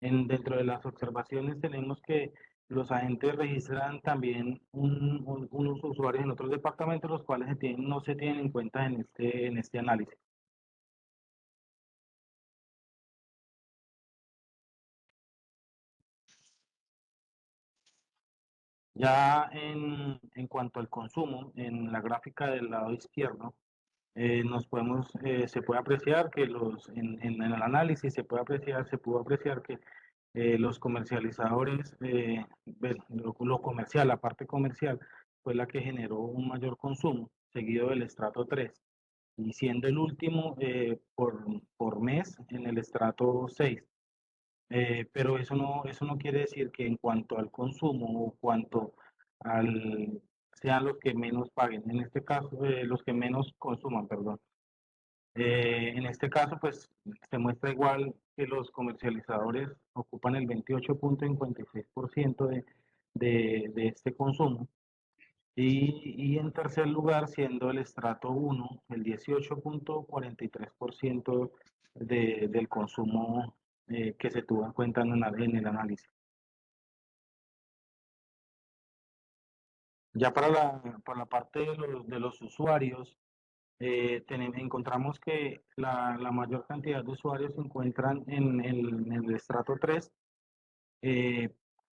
Dentro de las observaciones tenemos que los agentes registran también unos usuarios en otros departamentos, los cuales no se tienen en cuenta en este análisis. Ya en cuanto al consumo, en la gráfica del lado izquierdo, se puede apreciar que en el análisis se pudo apreciar que los comercializadores, lo comercial, la parte comercial, fue la que generó un mayor consumo, seguido del estrato 3, y siendo el último por mes en el estrato 6. Pero eso no quiere decir que en cuanto al consumo o cuanto al sean los que menos paguen, en este caso los que menos consuman, perdón. En este caso, pues se muestra igual que los comercializadores ocupan el 28.56% de este consumo. Y en tercer lugar, siendo el estrato 1, el 18.43% del consumo que se tuvo en cuenta en el análisis. Ya para la parte de los usuarios, encontramos que la mayor cantidad de usuarios se encuentran en el estrato 3, en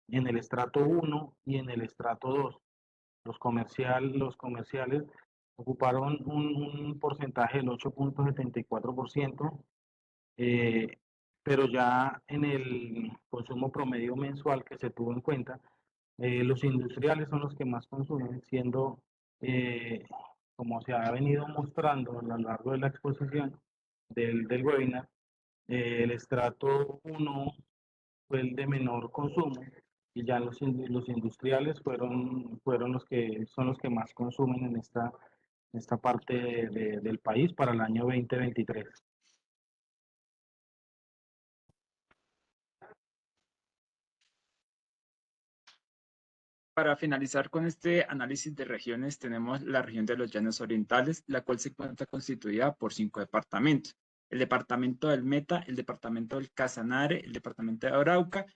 el estrato 1 y en el estrato 2. Los comerciales ocuparon un porcentaje del 8.74%, pero ya en el consumo promedio mensual que se tuvo en cuenta, los industriales son los que más consumen, siendo, eh, como se ha venido mostrando a lo largo de la exposición del webinar, el estrato 1 fue el de menor consumo y ya los industriales fueron son los que más consumen en esta parte del país para el año 2023. Para finalizar con este análisis de regiones, tenemos la región de los Llanos Orientales, la cual se encuentra constituida por 5 departamentos. El departamento del Meta, el departamento del Casanare, el departamento de Arauca,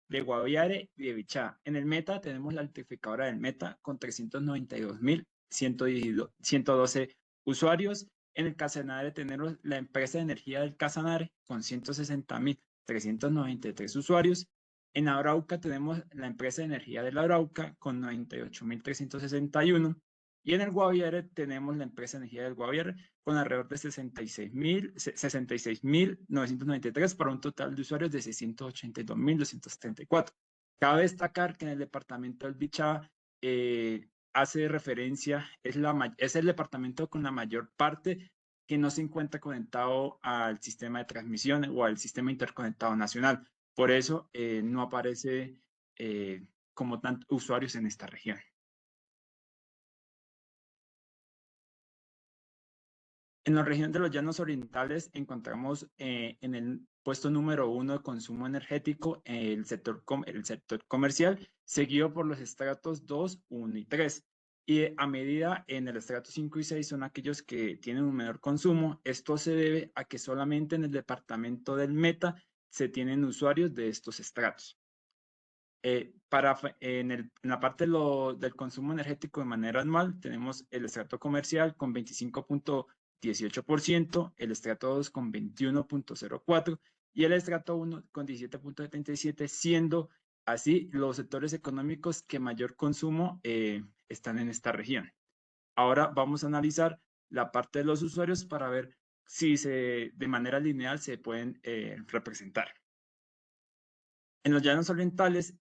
de Guaviare y de Bichá. En el Meta tenemos la electrificadora del Meta con 392.112 usuarios. En el Casanare tenemos la empresa de energía del Casanare con 160.393 usuarios. En Arauca tenemos la empresa de energía de la Arauca con 98.361 y en el Guaviare tenemos la empresa de energía del Guaviare con alrededor de 66.993 para un total de usuarios de 682.274. Cabe destacar que en el departamento del Bichá hace referencia, es el departamento con la mayor parte que no se encuentra conectado al sistema de transmisión o al sistema interconectado nacional. Por eso no aparece como tantos usuarios en esta región. En la región de los Llanos Orientales encontramos en el puesto número 1 de consumo energético el sector comercial, seguido por los estratos 2, 1 y 3. Y a medida en el estrato 5 y 6 son aquellos que tienen un menor consumo. Esto se debe a que solamente en el departamento del Meta se tienen usuarios de estos estratos. En la parte del consumo energético de manera anual, tenemos el estrato comercial con 25.18%, el estrato 2 con 21.04% y el estrato 1 con 17.77%, siendo así los sectores económicos que mayor consumo están en esta región. Ahora vamos a analizar la parte de los usuarios para ver si de manera lineal se pueden representar. En los llanos orientales,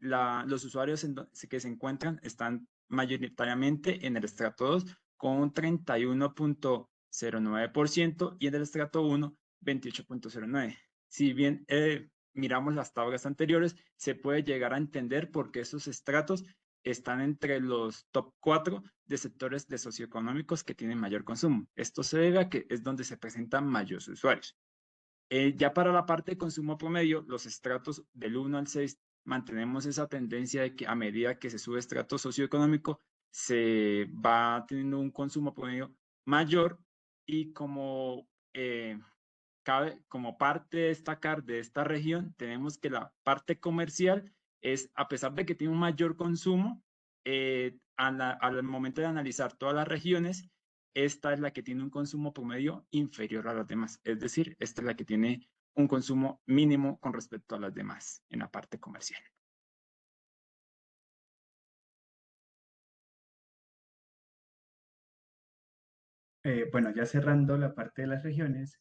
los usuarios que se encuentran están mayoritariamente en el estrato 2 con un 31.09% y en el estrato 1, 28.09%. Si bien miramos las tablas anteriores, se puede llegar a entender por qué esos estratos están entre los top 4 de sectores de socioeconómicos que tienen mayor consumo. Esto se debe a que es donde se presentan mayores usuarios. Ya para la parte de consumo promedio, los estratos del 1 al 6 mantenemos esa tendencia de que a medida que se sube estrato socioeconómico, se va teniendo un consumo promedio mayor y como parte de destacar de esta región, tenemos que la parte comercial es, a pesar de que tiene un mayor consumo, al momento de analizar todas las regiones, esta es la que tiene un consumo promedio inferior a las demás. Es decir, esta es la que tiene un consumo mínimo con respecto a las demás en la parte comercial. Bueno, ya cerrando la parte de las regiones,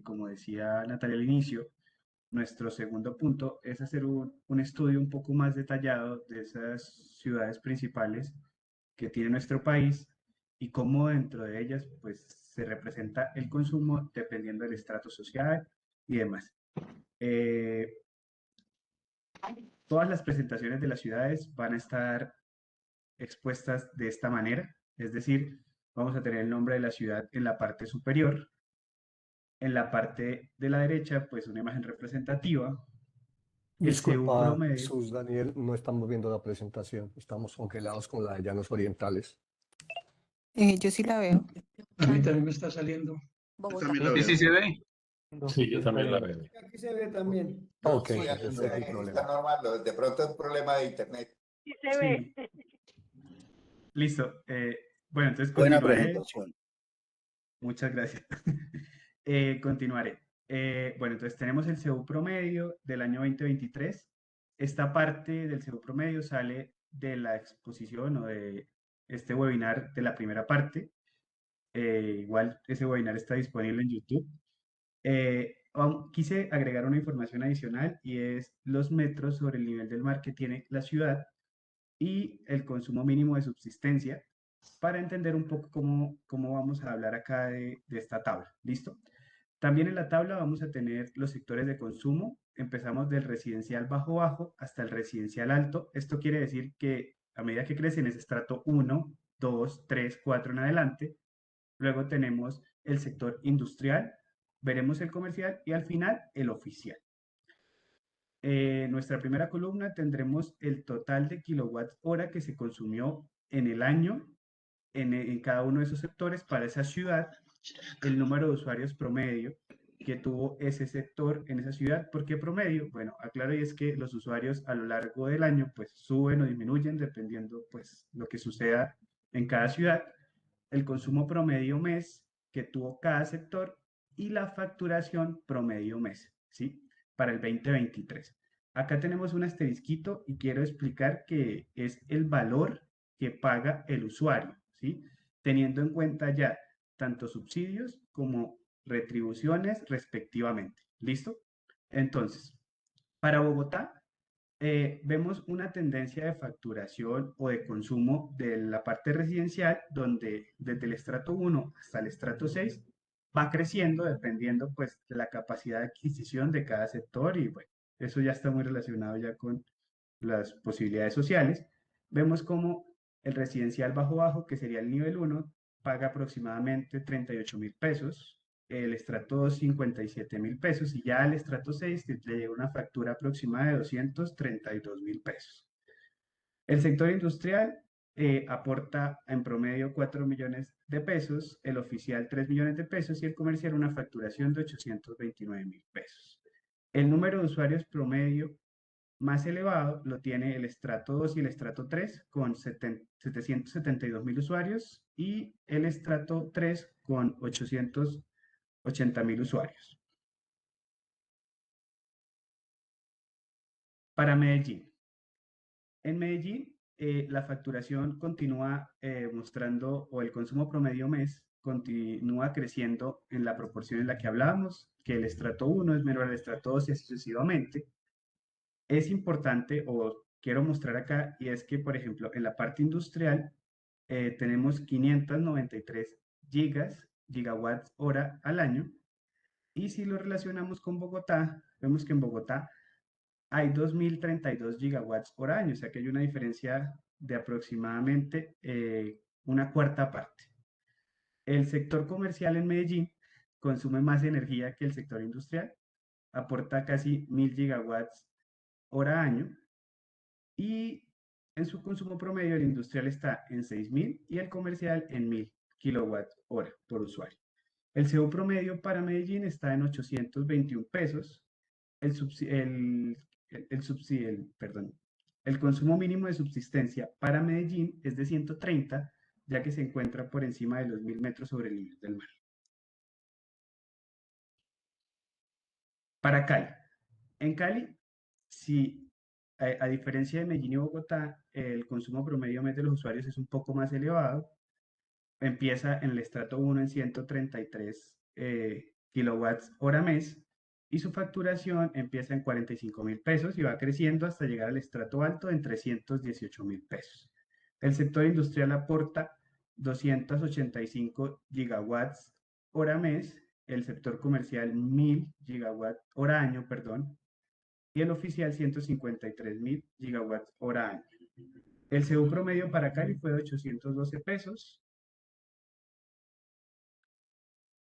como decía Natalia al inicio, nuestro segundo punto es hacer un estudio un poco más detallado de esas ciudades principales que tiene nuestro país y cómo dentro de ellas pues, se representa el consumo dependiendo del estrato social y demás. Todas las presentaciones de las ciudades van a estar expuestas de esta manera, es decir, vamos a tener el nombre de la ciudad en la parte superior. En la parte de la derecha, pues una imagen representativa. El CU Disculpa, promedio. Sus Daniel, no estamos viendo la presentación, estamos congelados con la de llanos orientales. Yo sí la veo. A mí también me está saliendo. Bogotá. También la Sí, veo. sí se ve. Sí, yo también la veo. Aquí se ve también. Ok, Sí, entonces no hay problema. está normal, de pronto es un problema de internet. Sí se ve. Listo. Bueno, entonces Buena continuaré. presentación. Muchas gracias. Continuaré. Bueno, entonces tenemos el CU promedio del año 2023. Esta parte del CU promedio sale de la exposición o de este webinar de la primera parte. Igual ese webinar está disponible en YouTube. Quise agregar una información adicional y es los metros sobre el nivel del mar que tiene la ciudad y el consumo mínimo de subsistencia para entender un poco cómo vamos a hablar acá de esta tabla. ¿Listo? También en la tabla vamos a tener los sectores de consumo. Empezamos del residencial bajo hasta el residencial alto. Esto quiere decir que a medida que crece en ese estrato 1, 2, 3, 4 en adelante, luego tenemos el sector industrial, veremos el comercial y al final el oficial. Nuestra primera columna tendremos el total de kilowatts hora que se consumió en el año en cada uno de esos sectores para esa ciudad, el número de usuarios promedio que tuvo ese sector en esa ciudad. ¿Por qué promedio? Bueno, aclaro, y es que los usuarios a lo largo del año pues suben o disminuyen dependiendo pues lo que suceda en cada ciudad, el consumo promedio mes que tuvo cada sector y la facturación promedio mes, ¿sí? Para el 2023. Acá tenemos un asterisquito y quiero explicar que es el valor que paga el usuario, ¿sí? Teniendo en cuenta ya tanto subsidios como retribuciones respectivamente. ¿Listo? Entonces, para Bogotá, vemos una tendencia de facturación o de consumo de la parte residencial, donde desde el estrato 1 hasta el estrato 6 va creciendo dependiendo pues de la capacidad de adquisición de cada sector y bueno, eso ya está muy relacionado ya con las posibilidades sociales. Vemos como el residencial bajo, que sería el nivel 1, paga aproximadamente 38.000 pesos, el estrato 2, 57.000 pesos, y ya al estrato 6 le llega una factura aproximada de 232.000 pesos. El sector industrial aporta en promedio 4 millones de pesos, el oficial 3 millones de pesos y el comercial una facturación de 829.000 pesos. El número de usuarios promedio más elevado lo tiene el estrato 2 y el estrato 3 con 772.000 usuarios y el estrato 3 con 880.000 usuarios. Para Medellín. En Medellín, la facturación continúa mostrando, o el consumo promedio mes continúa creciendo en la proporción en la que hablábamos, que el estrato 1 es menor al estrato 2 y así sucesivamente. Es importante, o quiero mostrar acá, y es que, por ejemplo, en la parte industrial tenemos 593 gigawatts hora al año, y si lo relacionamos con Bogotá, vemos que en Bogotá hay 2.032 gigawatts por año, o sea que hay una diferencia de aproximadamente una cuarta parte. El sector comercial en Medellín consume más energía que el sector industrial, aporta casi 1.000 gigawatts hora año y en su consumo promedio el industrial está en 6.000 y el comercial en 1.000 kilowatts hora por usuario. El CO promedio para Medellín está en 821 pesos. El consumo mínimo de subsistencia para Medellín es de 130, ya que se encuentra por encima de los 1.000 metros sobre el nivel del mar. Para Cali. En Cali, si a diferencia de Medellín y Bogotá, el consumo promedio mes de los usuarios es un poco más elevado. Empieza en el estrato 1 en 133 kilowatts hora mes y su facturación empieza en 45.000 pesos y va creciendo hasta llegar al estrato alto en 318.000 pesos. El sector industrial aporta 285 gigawatts hora mes, el sector comercial 1.000 gigawatts hora año, perdón, y el oficial 153.000 gigawatts hora año. El CO promedio para Cali fue de 812 pesos.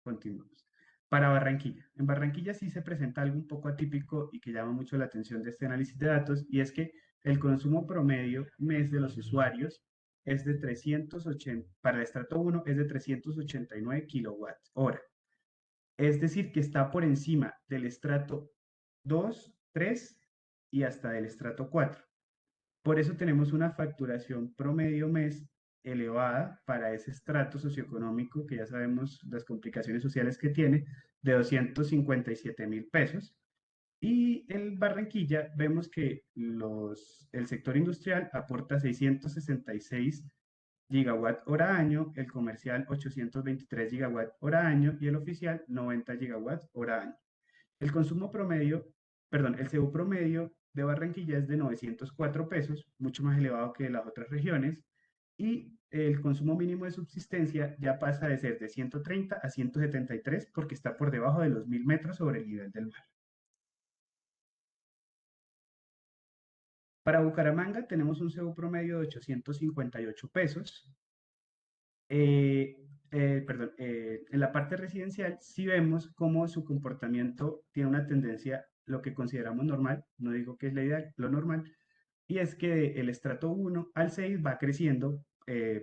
Continuamos. Para Barranquilla. En Barranquilla sí se presenta algo un poco atípico y que llama mucho la atención de este análisis de datos, y es que el consumo promedio mes de los usuarios es de 380, para el estrato 1 es de 389 kilowatts hora. Es decir, que está por encima del estrato 2, 3 y hasta del estrato 4. Por eso tenemos una facturación promedio mes elevada para ese estrato socioeconómico, que ya sabemos las complicaciones sociales que tiene, de 257.000 pesos. Y en Barranquilla vemos que el sector industrial aporta 666 gigawatt hora año, el comercial 823 gigawatt hora año y el oficial 90 gigawatt hora año. El consumo promedio, perdón, el CO promedio de Barranquilla es de 904 pesos, mucho más elevado que las otras regiones, y el consumo mínimo de subsistencia ya pasa de ser de 130 a 173 porque está por debajo de los 1.000 metros sobre el nivel del mar. Para Bucaramanga tenemos un CO promedio de 858 pesos. En la parte residencial sí vemos cómo su comportamiento tiene una tendencia, lo que consideramos normal, no digo que es la ideal, lo normal, y es que el estrato 1 al 6 va creciendo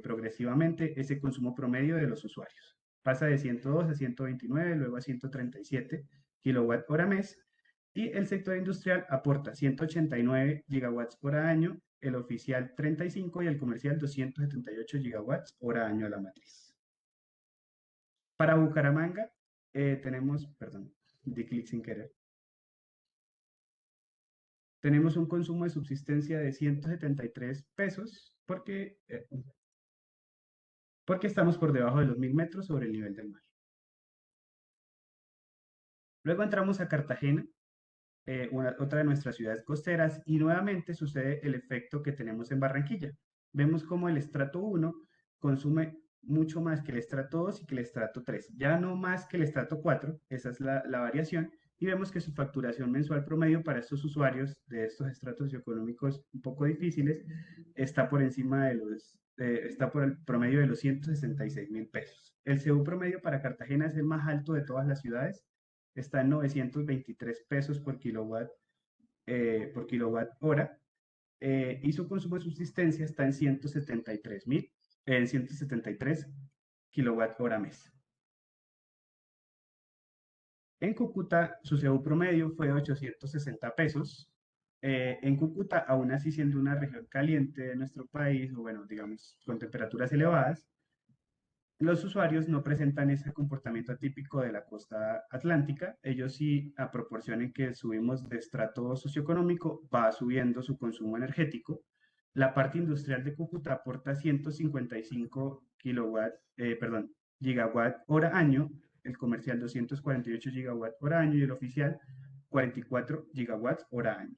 progresivamente ese consumo promedio de los usuarios. Pasa de 102 a 129, luego a 137 kilowatt hora mes, y el sector industrial aporta 189 gigawatts hora año, el oficial 35 y el comercial 278 gigawatts hora año a la matriz. Para Bucaramanga tenemos, perdón, di clic sin querer. Tenemos un consumo de subsistencia de 173 pesos porque estamos por debajo de los 1.000 metros sobre el nivel del mar. Luego entramos a Cartagena, otra de nuestras ciudades costeras, y nuevamente sucede el efecto que tenemos en Barranquilla. Vemos como el estrato 1 consume mucho más que el estrato 2 y que el estrato 3, ya no más que el estrato 4, esa es la variación, y vemos que su facturación mensual promedio para estos usuarios de estos estratos socioeconómicos un poco difíciles está por encima de está por el promedio de los 166.000 pesos. El CO promedio para Cartagena es el más alto de todas las ciudades, está en 923 pesos por kilowatt hora, y su consumo de subsistencia está en 173 kilowatt hora mes. En Cúcuta, su CEU promedio fue de 860 pesos. En Cúcuta, aún así siendo una región caliente de nuestro país, o bueno, digamos, con temperaturas elevadas, los usuarios no presentan ese comportamiento atípico de la costa atlántica. Ellos sí, a proporción en que subimos de estrato socioeconómico, va subiendo su consumo energético. La parte industrial de Cúcuta aporta 155 gigawatt hora año, el comercial 248 gigawatt hora año y el oficial 44 gigawatts hora año.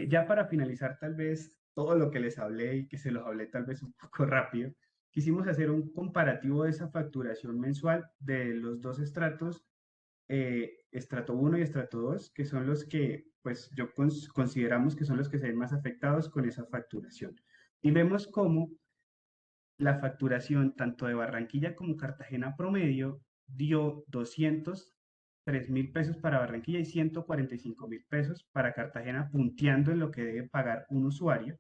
Ya para finalizar, tal vez todo lo que les hablé y que se los hablé tal vez un poco rápido, quisimos hacer un comparativo de esa facturación mensual de los dos estratos, estrato 1 y estrato 2, que son los que, pues, consideramos que son los que se ven más afectados con esa facturación. Y vemos cómo la facturación tanto de Barranquilla como Cartagena promedio dio 203.000 pesos para Barranquilla y 145.000 pesos para Cartagena, punteando en lo que debe pagar un usuario.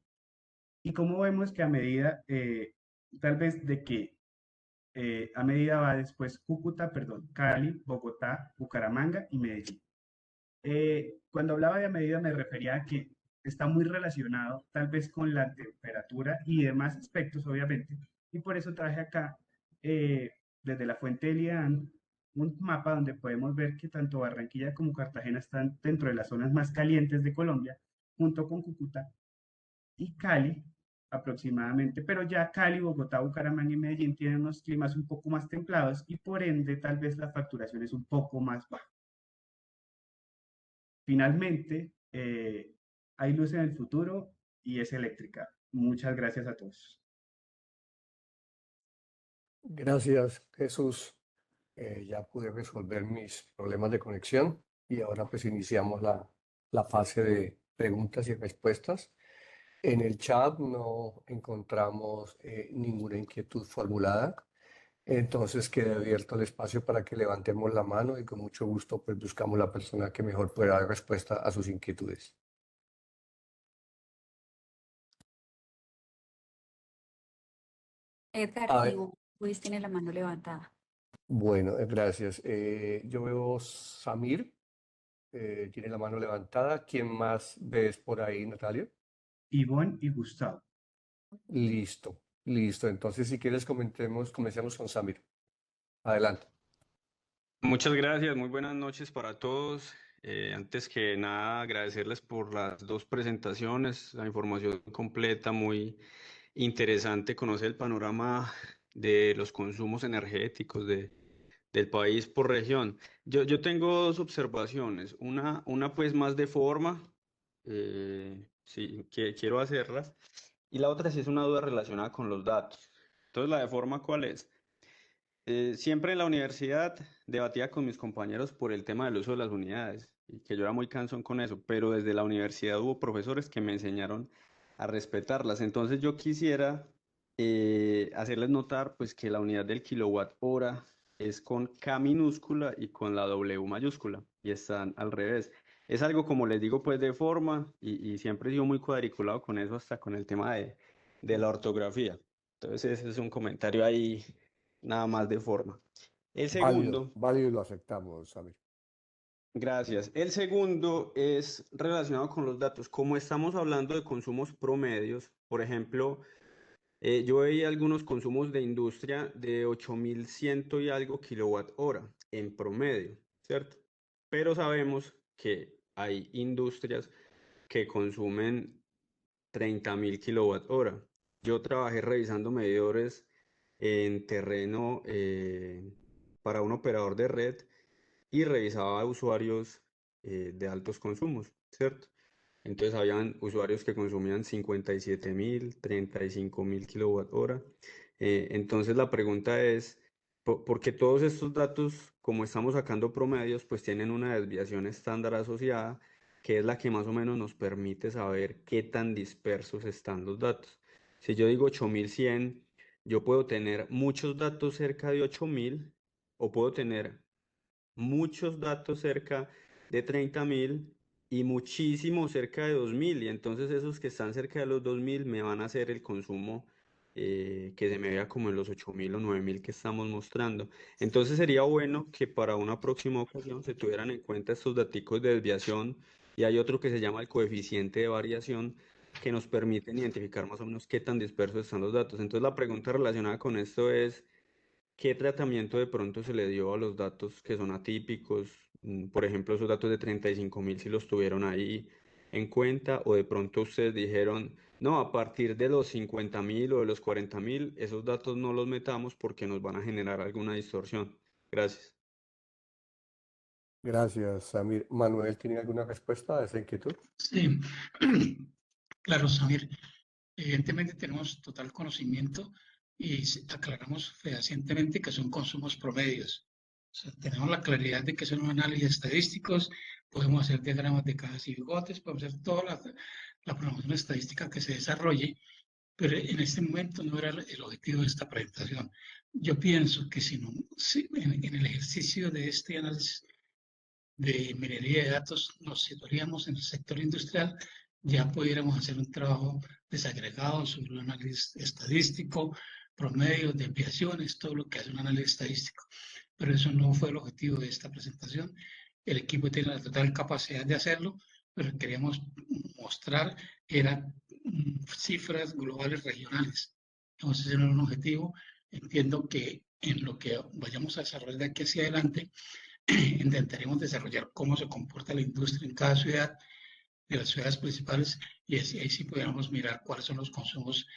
Y como vemos que a medida, tal vez de que a medida va después Cúcuta, perdón, Cali, Bogotá, Bucaramanga y Medellín. Cuando hablaba de a medida me refería a que está muy relacionado tal vez con la temperatura y demás aspectos, obviamente, y por eso traje acá, desde la fuente de Lian, un mapa donde podemos ver que tanto Barranquilla como Cartagena están dentro de las zonas más calientes de Colombia, junto con Cúcuta y Cali aproximadamente, pero ya Cali, Bogotá, Bucaramanga y Medellín tienen unos climas un poco más templados y por ende tal vez la facturación es un poco más baja. Finalmente, hay luz en el futuro y es eléctrica. Muchas gracias a todos. Gracias, Jesús. Ya pude resolver mis problemas de conexión y ahora pues iniciamos la fase de preguntas y respuestas. En el chat no encontramos ninguna inquietud formulada, entonces queda abierto el espacio para que levantemos la mano y con mucho gusto pues buscamos la persona que mejor pueda dar respuesta a sus inquietudes. Edgar, A y ver, Luis tiene la mano levantada. bueno, gracias. Yo veo Samir, tiene la mano levantada. ¿Quién más ves por ahí, Natalia? Ivonne y Gustavo. Listo, listo. Entonces, si quieres, comencemos con Samir. Adelante. Muchas gracias, muy buenas noches para todos. Antes que nada, agradecerles por las dos presentaciones, la información completa, muy interesante conocer el panorama de los consumos energéticos del país por región. Yo tengo dos observaciones, una pues más de forma, sí, que quiero hacerlas, y la otra sí es una duda relacionada con los datos. Entonces, la de forma, ¿cuál es? Siempre en la universidad debatía con mis compañeros por el tema del uso de las unidades y que yo era muy cansón con eso, pero desde la universidad hubo profesores que me enseñaron a respetarlas. Entonces yo quisiera hacerles notar pues que la unidad del kilowatt hora es con K minúscula y con la W mayúscula y están al revés. Es algo como les digo pues de forma y siempre he sido muy cuadriculado con eso hasta con el tema de la ortografía. Entonces ese es un comentario ahí nada más de forma. El Válido, segundo, válido y lo aceptamos, Samir. gracias. El segundo es relacionado con los datos. Como estamos hablando de consumos promedios, por ejemplo, yo veía algunos consumos de industria de 8.100 y algo kilowatt hora en promedio, ¿cierto? Pero sabemos que hay industrias que consumen 30.000 kilowatt hora. Yo trabajé revisando medidores en terreno para un operador de red y revisaba usuarios de altos consumos, ¿cierto? Entonces habían usuarios que consumían 57.000, 35.000 kilowatt hora. Entonces la pregunta es, ¿por qué todos estos datos, como estamos sacando promedios, pues tienen una desviación estándar asociada, que es la que más o menos nos permite saber qué tan dispersos están los datos? Si yo digo 8.100, yo puedo tener muchos datos cerca de 8.000 o puedo tener muchos datos cerca de 30.000 y muchísimo cerca de 2.000. Y entonces esos que están cerca de los 2.000 me van a hacer el consumo que se me vea como en los 8.000 o 9.000 que estamos mostrando. Entonces sería bueno que para una próxima ocasión se tuvieran en cuenta estos daticos de desviación y hay otro que se llama el coeficiente de variación que nos permiten identificar más o menos qué tan dispersos están los datos. Entonces la pregunta relacionada con esto es, ¿qué tratamiento de pronto se le dio a los datos que son atípicos? Por ejemplo, esos datos de 35.000 si los tuvieron ahí en cuenta o de pronto ustedes dijeron, no, a partir de los 50.000 o de los 40.000, esos datos no los metamos porque nos van a generar alguna distorsión. Gracias. Gracias, Samir. Manuel, ¿tiene alguna respuesta a esa inquietud? Sí, claro, Samir. Evidentemente tenemos total conocimiento y aclaramos fehacientemente que son consumos promedios. O sea, tenemos la claridad de que son análisis estadísticos, podemos hacer diagramas de cajas y bigotes, podemos hacer toda la programación estadística que se desarrolle, pero en este momento no era el objetivo de esta presentación. Yo pienso que si en el ejercicio de este análisis de minería de datos nos situaríamos en el sector industrial, ya pudiéramos hacer un trabajo desagregado sobre un análisis estadístico, promedios, desviaciones, todo lo que hace un análisis estadístico. Pero eso no fue el objetivo de esta presentación. El equipo tiene la total capacidad de hacerlo, pero queríamos mostrar eran cifras globales regionales. Entonces, ese no era un objetivo. Entiendo que en lo que vayamos a desarrollar de aquí hacia adelante, intentaremos desarrollar cómo se comporta la industria en cada ciudad, de las ciudades principales, y así, ahí sí podríamos mirar cuáles son los consumos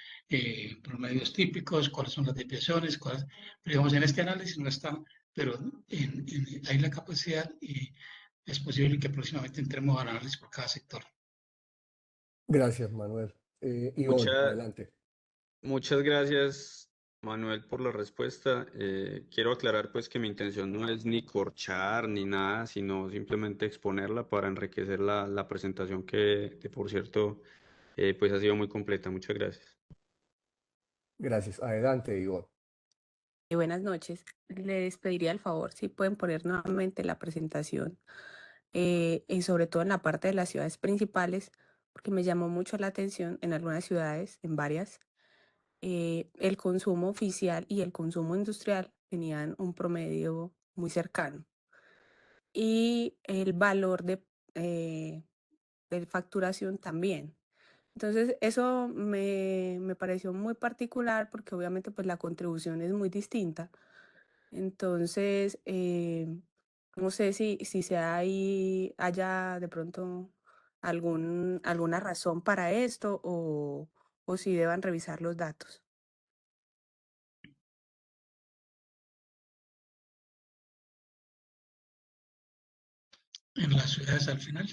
promedios típicos, cuáles son las desviaciones, pero digamos, en este análisis no está, pero hay la capacidad y es posible que próximamente entremos al análisis por cada sector. Gracias, Manuel. Ivonne, adelante. Muchas gracias, Manuel, por la respuesta. Quiero aclarar pues que mi intención no es ni corchar ni nada, sino simplemente exponerla para enriquecer la presentación que por cierto, pues ha sido muy completa. Muchas gracias. Gracias. Adelante, Ivonne. Buenas noches. Les pediría el favor si pueden poner nuevamente la presentación y sobre todo en la parte de las ciudades principales, porque me llamó mucho la atención en algunas ciudades, en varias, el consumo oficial y el consumo industrial tenían un promedio muy cercano. Y el valor de facturación también. Entonces, eso me pareció muy particular porque obviamente pues la contribución es muy distinta. Entonces, no sé si haya de pronto alguna razón para esto o si deban revisar los datos. En las ciudades al final.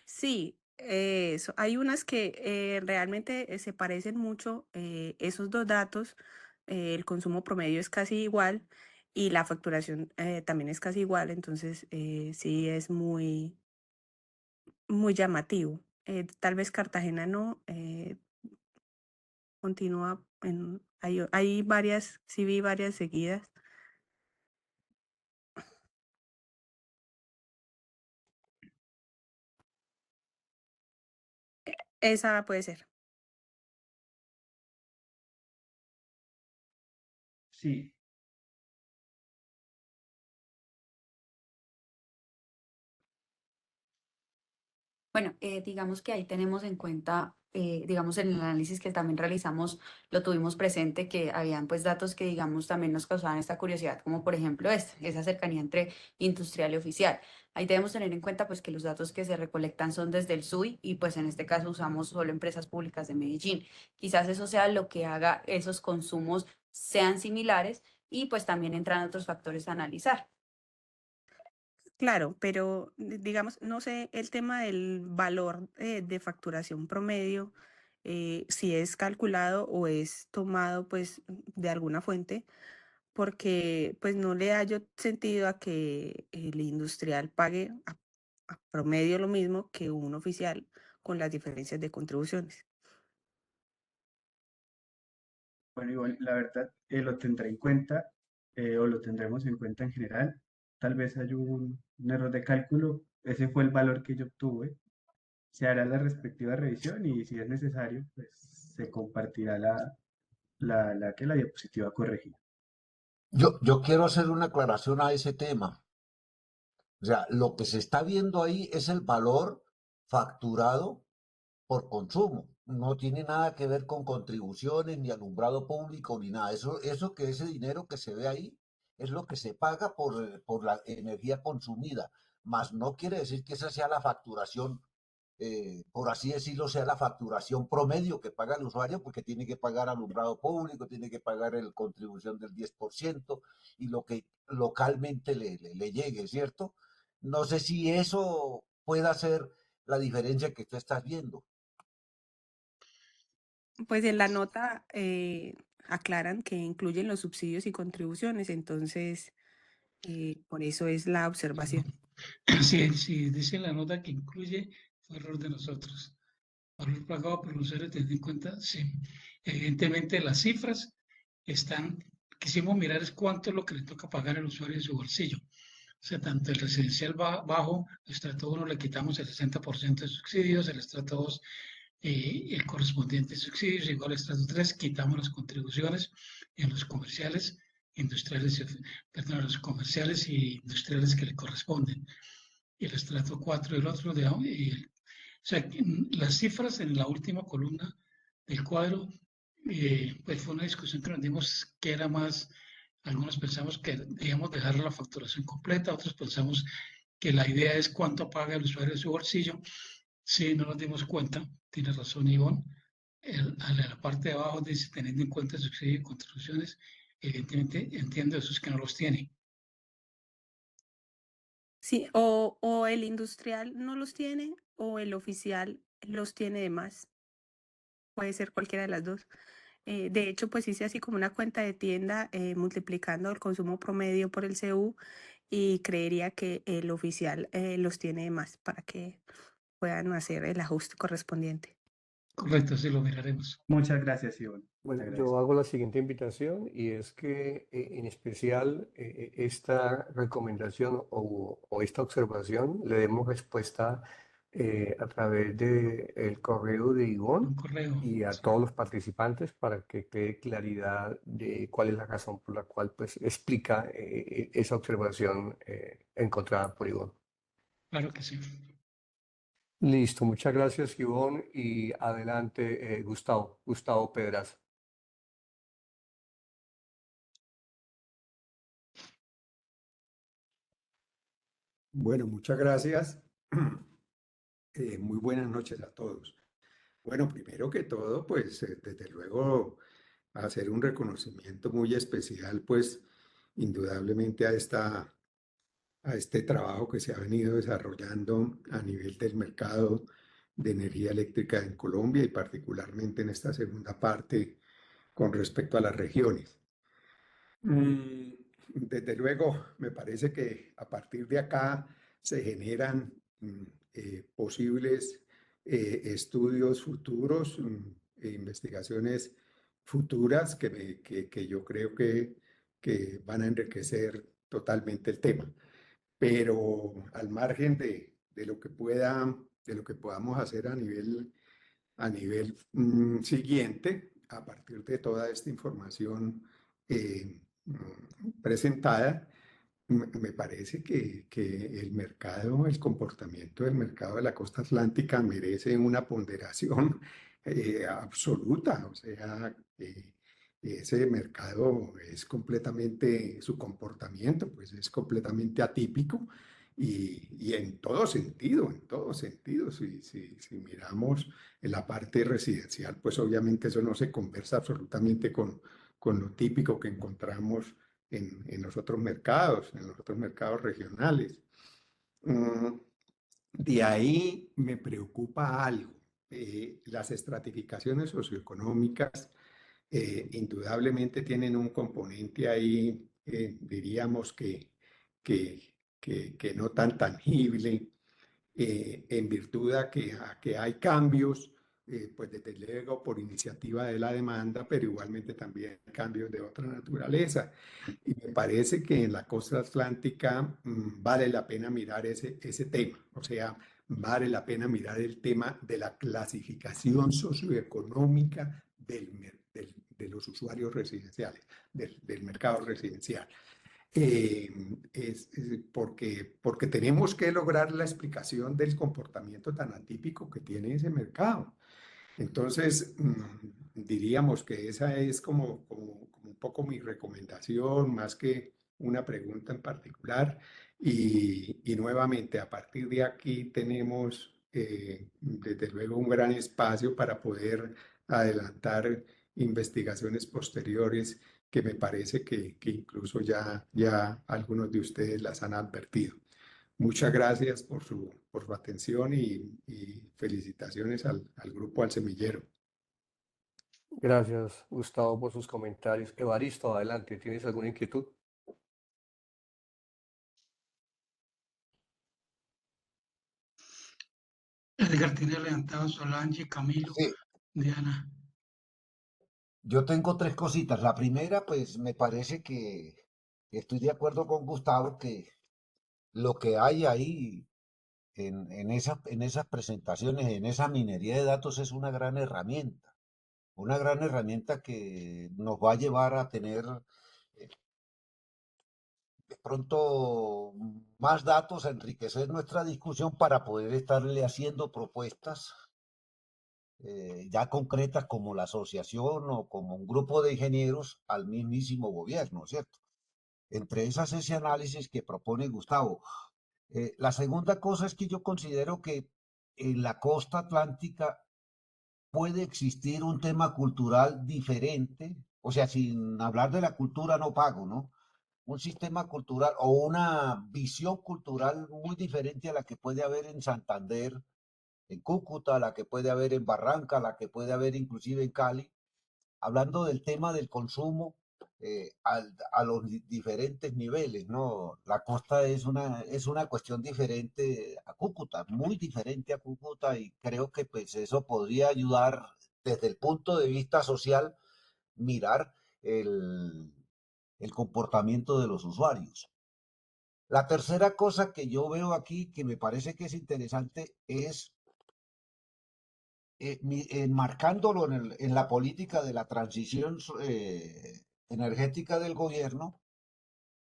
Sí, eso. Hay unas que realmente se parecen mucho, esos dos datos, el consumo promedio es casi igual y la facturación también es casi igual, entonces sí es muy, muy llamativo. Tal vez Cartagena no, continúa hay varias, sí vi varias seguidas. Esa puede ser. Sí, Bueno, digamos que ahí tenemos en cuenta, digamos, en el análisis que también realizamos, lo tuvimos presente que habían pues datos que, digamos, también nos causaban esta curiosidad, como por ejemplo esa cercanía entre industrial y oficial. Ahí debemos tener en cuenta pues que los datos que se recolectan son desde el SUI y pues en este caso usamos solo empresas públicas de Medellín. Quizás eso sea lo que haga esos consumos sean similares y pues también entran otros factores a analizar. Claro, pero digamos, no sé, el tema del valor de facturación promedio, si es calculado o es tomado pues de alguna fuente, porque pues no le hallo sentido a que el industrial pague a promedio lo mismo que un oficial con las diferencias de contribuciones. bueno, igual, la verdad, lo tendré en cuenta o lo tendremos en cuenta en general. Tal vez hay un error de cálculo, ese fue el valor que yo obtuve. Se hará la respectiva revisión y si es necesario, pues se compartirá la diapositiva corregida. Yo quiero hacer una aclaración a ese tema. O sea, lo que se está viendo ahí es el valor facturado por consumo. No tiene nada que ver con contribuciones, ni alumbrado público, ni nada. Eso que ese dinero que se ve ahí es lo que se paga por la energía consumida. Mas no quiere decir que esa sea la facturación, por así decirlo, sea la facturación promedio que paga el usuario, porque tiene que pagar alumbrado público, tiene que pagar el contribución del 10% y lo que localmente le llegue, ¿cierto? No sé si eso pueda ser la diferencia que tú estás viendo. Pues en la nota aclaran que incluyen los subsidios y contribuciones, entonces por eso es la observación. Sí, dice la nota que incluye, fue error de nosotros. Valor pagado por los usuarios, teniendo en cuenta, sí. Evidentemente las cifras están, quisimos mirar es cuánto es lo que le toca pagar al usuario en su bolsillo. O sea, tanto el residencial bajo, el estrato 1 le quitamos el 60% de subsidios, el estrato 2 el correspondiente subsidios, igual al estrato 3 quitamos las contribuciones en los comerciales, industriales, perdón, los comerciales y industriales que le corresponden. Y el estrato 4 y el otro, o sea, las cifras en la última columna del cuadro, pues fue una discusión que nos dimos que era más, algunos pensamos que debíamos dejar la facturación completa, otros pensamos que la idea es cuánto paga el usuario de su bolsillo. Sí, no nos dimos cuenta, tiene razón Ivonne, a la parte de abajo dice teniendo en cuenta subsidios y contribuciones, evidentemente entiendo eso es que no los tiene. Sí, o el industrial no los tiene o el oficial los tiene de más. Puede ser cualquiera de las dos. De hecho, pues hice así como una cuenta de tienda multiplicando el consumo promedio por el CU y creería que el oficial los tiene de más para que puedan hacer el ajuste correspondiente. Correcto, sí lo miraremos. Muchas gracias, Ivonne. Bueno, Muchas yo gracias. hago la siguiente invitación y es que en especial esta recomendación o esta observación le demos respuesta a través del correo de Ivonne Un correo. y a Sí. todos los participantes para que quede claridad de cuál es la razón por la cual pues explica esa observación encontrada por Ivonne. Claro que sí. Listo, muchas gracias Ivonne y adelante Gustavo Pedraza. Bueno, muchas gracias. Muy buenas noches a todos. Bueno, primero que todo, pues desde luego hacer un reconocimiento muy especial, pues indudablemente a este trabajo que se ha venido desarrollando a nivel del mercado de energía eléctrica en Colombia y particularmente en esta segunda parte con respecto a las regiones. Desde luego, me parece que a partir de acá se generan posibles estudios futuros e investigaciones futuras que yo creo que van a enriquecer totalmente el tema. Pero al margen de lo que de lo que podamos hacer a nivel siguiente, a partir de toda esta información presentada, me parece que el mercado, el comportamiento del mercado de la costa atlántica merece una ponderación absoluta. O sea, ese mercado es completamente, su comportamiento pues es completamente atípico y en todo sentido, en todo sentido. Si miramos en la parte residencial, pues obviamente eso no se conversa absolutamente con lo típico que encontramos en los otros mercados regionales. De ahí me preocupa algo. Las estratificaciones socioeconómicas indudablemente tienen un componente ahí, diríamos que no tan tangible, en virtud a que hay cambios pues desde luego por iniciativa de la demanda, pero igualmente también cambios de otra naturaleza. Y me parece que en la costa atlántica vale la pena mirar ese tema, o sea, vale la pena mirar el tema de la clasificación socioeconómica de los usuarios residenciales, del mercado residencial. Porque tenemos que lograr la explicación del comportamiento tan atípico que tiene ese mercado. Entonces, diríamos que esa es como un poco mi recomendación, más que una pregunta en particular. Y nuevamente, a partir de aquí tenemos, desde luego, un gran espacio para poder adelantar investigaciones posteriores que me parece que incluso ya algunos de ustedes las han advertido. Muchas gracias por su atención y felicitaciones al grupo Al Semillero. Gracias, Gustavo, por sus comentarios. Evaristo, adelante, ¿tienes alguna inquietud? Edgar tiene levantado, Solange, Camilo, Sí, Diana. yo tengo tres cositas. La primera, pues me parece que estoy de acuerdo con Gustavo que lo que hay ahí en esas presentaciones, en esa minería de datos es una gran herramienta que nos va a llevar a tener de pronto más datos, a enriquecer nuestra discusión para poder estarle haciendo propuestas ya concretas como la asociación o como un grupo de ingenieros al mismísimo gobierno, ¿cierto? Entre esas ese análisis que propone Gustavo. La segunda cosa es que yo considero que en la costa atlántica puede existir un tema cultural diferente, o sea, sin hablar de la cultura no pago, ¿no? Un sistema cultural o una visión cultural muy diferente a la que puede haber en Santander, en Cúcuta, la que puede haber en Barranca, la que puede haber inclusive en Cali, hablando del tema del consumo a los diferentes niveles, ¿no? La costa es una cuestión diferente a Cúcuta, muy diferente a Cúcuta y creo que pues eso podría ayudar desde el punto de vista social, mirar el, el comportamiento de los usuarios. La tercera cosa que yo veo aquí que me parece que es interesante es enmarcándolo en la política de la transición energética del gobierno,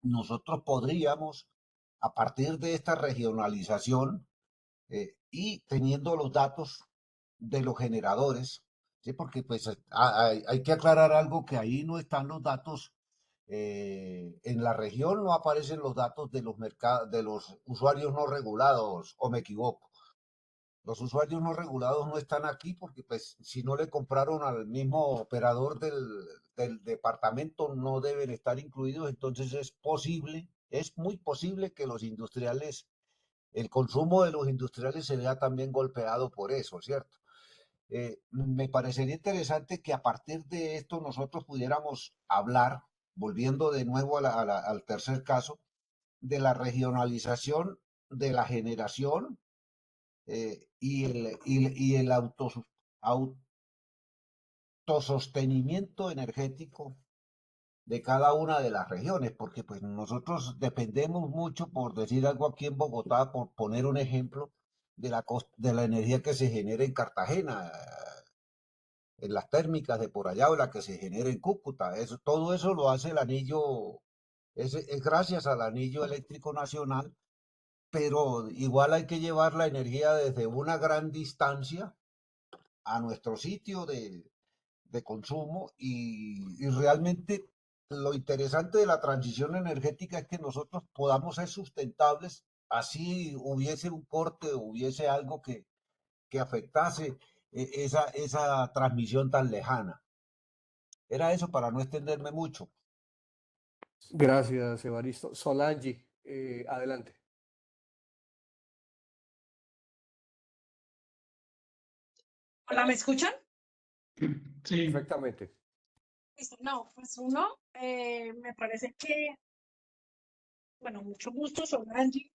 nosotros podríamos, a partir de esta regionalización y teniendo los datos de los generadores, ¿sí? Porque pues hay que aclarar algo que ahí no están los datos, en la región no aparecen los datos de los mercados, de los usuarios no regulados, o me equivoco. Los usuarios no regulados no están aquí porque pues si no le compraron al mismo operador del departamento no deben estar incluidos, entonces es muy posible que los industriales, el consumo de los industriales se vea también golpeado por eso, ¿cierto? Me parecería interesante que a partir de esto nosotros pudiéramos hablar, volviendo de nuevo al tercer caso, de la regionalización de la generación y el autosostenimiento energético de cada una de las regiones, porque pues nosotros dependemos mucho, por decir algo aquí en Bogotá, por poner un ejemplo, de la energía que se genera en Cartagena, en las térmicas de por allá o la que se genera en Cúcuta. Todo eso lo hace el anillo, es gracias al anillo eléctrico nacional, pero igual hay que llevar la energía desde una gran distancia a nuestro sitio de consumo y realmente lo interesante de la transición energética es que nosotros podamos ser sustentables, así hubiese un corte, hubiese algo que afectase esa transmisión tan lejana. Era eso para no extenderme mucho. Gracias, Evaristo. Solange, adelante. Hola, ¿me escuchan? Sí. Perfectamente. Listo. No, pues me parece que, bueno, mucho gusto, Solange.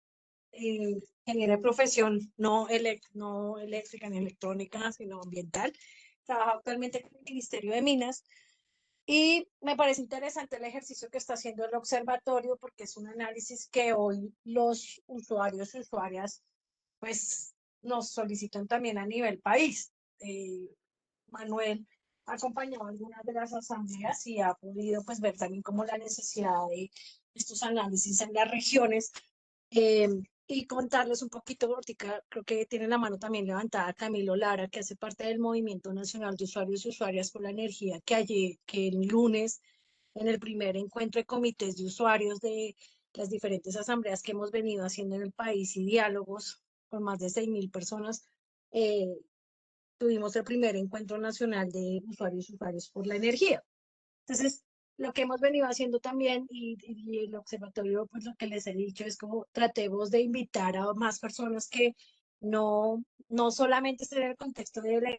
ingeniera de profesión, no eléctrica ni electrónica, sino ambiental. Trabajo actualmente con el Ministerio de Minas y me parece interesante el ejercicio que está haciendo el observatorio porque es un análisis que hoy los usuarios y usuarias pues nos solicitan también a nivel país. Manuel ha acompañado algunas de las asambleas y ha podido pues ver también como la necesidad de estos análisis en las regiones. Eh, y contarles un poquito, Bortica, creo que tiene la mano también levantada Camilo Lara, que hace parte del Movimiento Nacional de Usuarios y Usuarias por la Energía, que el lunes, en el primer encuentro de comités de usuarios de las diferentes asambleas que hemos venido haciendo en el país y diálogos con más de 6.000 personas, eh, tuvimos el primer encuentro nacional de usuarios y usuarios por la energía. Entonces, lo que hemos venido haciendo también y el observatorio, pues lo que les he dicho es como tratemos de invitar a más personas que no solamente estén en el contexto de la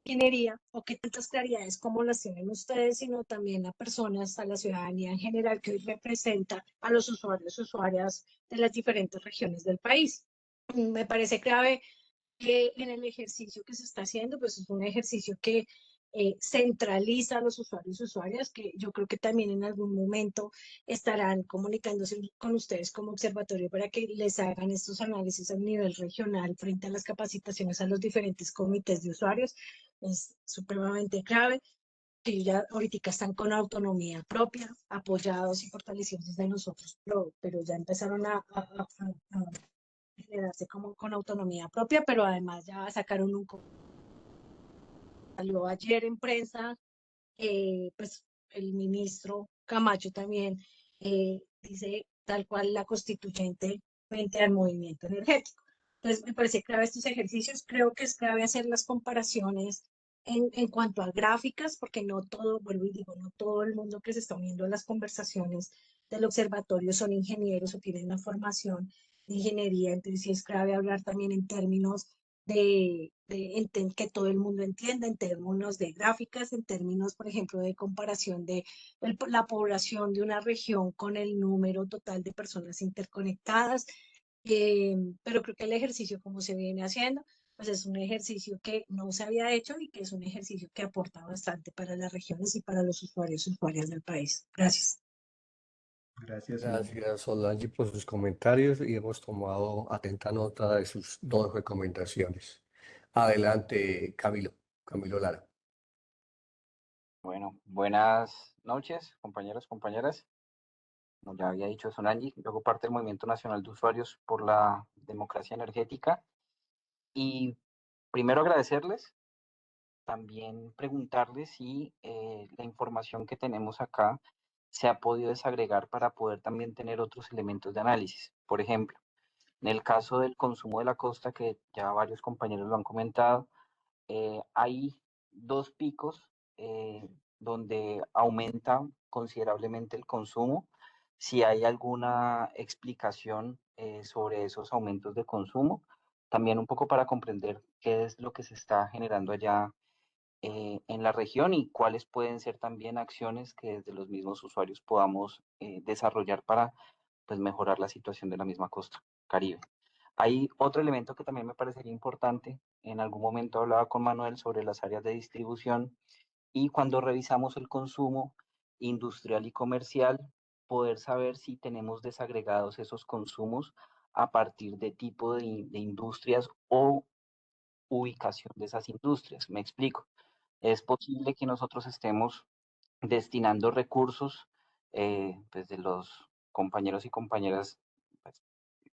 ingeniería o que tantas claridades como las tienen ustedes, sino también a personas, a la ciudadanía en general que hoy representa a los usuarios y usuarias de las diferentes regiones del país. Me parece clave que en el ejercicio que se está haciendo, pues es un ejercicio que centraliza a los usuarios y usuarias, que yo creo que también en algún momento estarán comunicándose con ustedes como observatorio para que les hagan estos análisis a nivel regional frente a las capacitaciones a los diferentes comités de usuarios. Es supremamente clave que ellos ya ahorita están con autonomía propia, apoyados y fortalecidos desde nosotros, pero ya empezaron a generarse como con autonomía propia, pero además ya sacaron salió ayer en prensa, pues el ministro Camacho también dice tal cual la constituyente frente al movimiento energético. Entonces, me parece clave estos ejercicios. Creo que es clave hacer las comparaciones en cuanto a gráficas, porque no todo, vuelvo y digo, no todo el mundo que se está uniendo a las conversaciones del observatorio son ingenieros o tienen una formación de ingeniería. Entonces, sí es clave hablar también en términos que todo el mundo entienda, en términos de gráficas, en términos, por ejemplo, de comparación de la población de una región con el número total de personas interconectadas. Pero creo que el ejercicio, como se viene haciendo, pues es un ejercicio que no se había hecho y que es un ejercicio que aporta bastante para las regiones y para los usuarios y usuarias del país. Gracias. Gracias, Gracias, Solange, por sus comentarios y hemos tomado atenta nota de sus dos recomendaciones. Adelante, Camilo Lara. Bueno, buenas noches, compañeros, compañeras. Como ya había dicho Solange, yo hago parte del Movimiento Nacional de Usuarios por la Democracia Energética. Y primero agradecerles, también preguntarles si la información que tenemos acá se ha podido desagregar para poder también tener otros elementos de análisis. Por ejemplo, en el caso del consumo de la costa, que ya varios compañeros lo han comentado, hay dos picos donde aumenta considerablemente el consumo. Si hay alguna explicación sobre esos aumentos de consumo, también un poco para comprender qué es lo que se está generando allá en la región y cuáles pueden ser también acciones que desde los mismos usuarios podamos desarrollar para pues, mejorar la situación de la misma costa Caribe. Hay otro elemento que también me parecería importante. En algún momento hablaba con Manuel sobre las áreas de distribución y cuando revisamos el consumo industrial y comercial, poder saber si tenemos desagregados esos consumos a partir de tipo de industrias o ubicación de esas industrias. Me explico. Es posible que nosotros estemos destinando recursos pues de los compañeros y compañeras pues,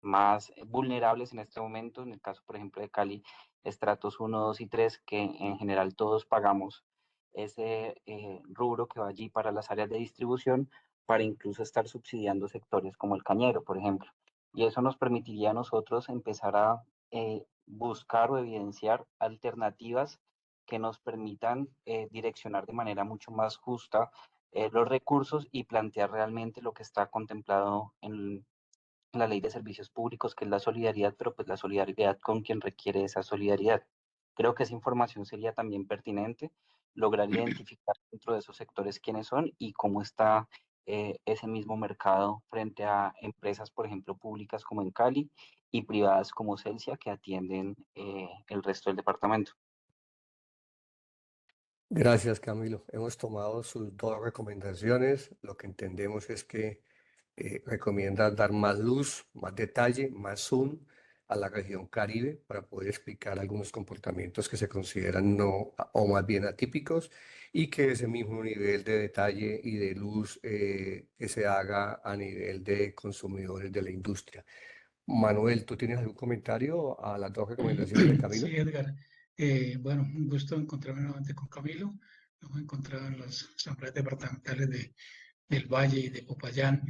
más vulnerables en este momento, en el caso, por ejemplo, de Cali, estratos 1, 2 y 3, que en general todos pagamos ese rubro que va allí para las áreas de distribución, para incluso estar subsidiando sectores como el cañero, por ejemplo. Y eso nos permitiría a nosotros empezar a buscar o evidenciar alternativas que nos permitan direccionar de manera mucho más justa los recursos y plantear realmente lo que está contemplado en la ley de servicios públicos, que es la solidaridad, pero pues la solidaridad con quien requiere esa solidaridad. Creo que esa información sería también pertinente, lograr identificar dentro de esos sectores quiénes son y cómo está ese mismo mercado frente a empresas, por ejemplo, públicas como en Cali y privadas como Celsia que atienden el resto del departamento. Gracias, Camilo. Hemos tomado sus dos recomendaciones. Lo que entendemos es que recomienda dar más luz, más detalle, más zoom a la región Caribe para poder explicar algunos comportamientos que se consideran no o más bien atípicos y que ese mismo nivel de detalle y de luz que se haga a nivel de consumidores de la industria. Manuel, ¿tú tienes algún comentario a las dos recomendaciones de Camilo? Sí, Edgar. Bueno, un gusto encontrarme nuevamente con Camilo. Nos hemos encontrado en las asambleas departamentales del Valle y de Popayán.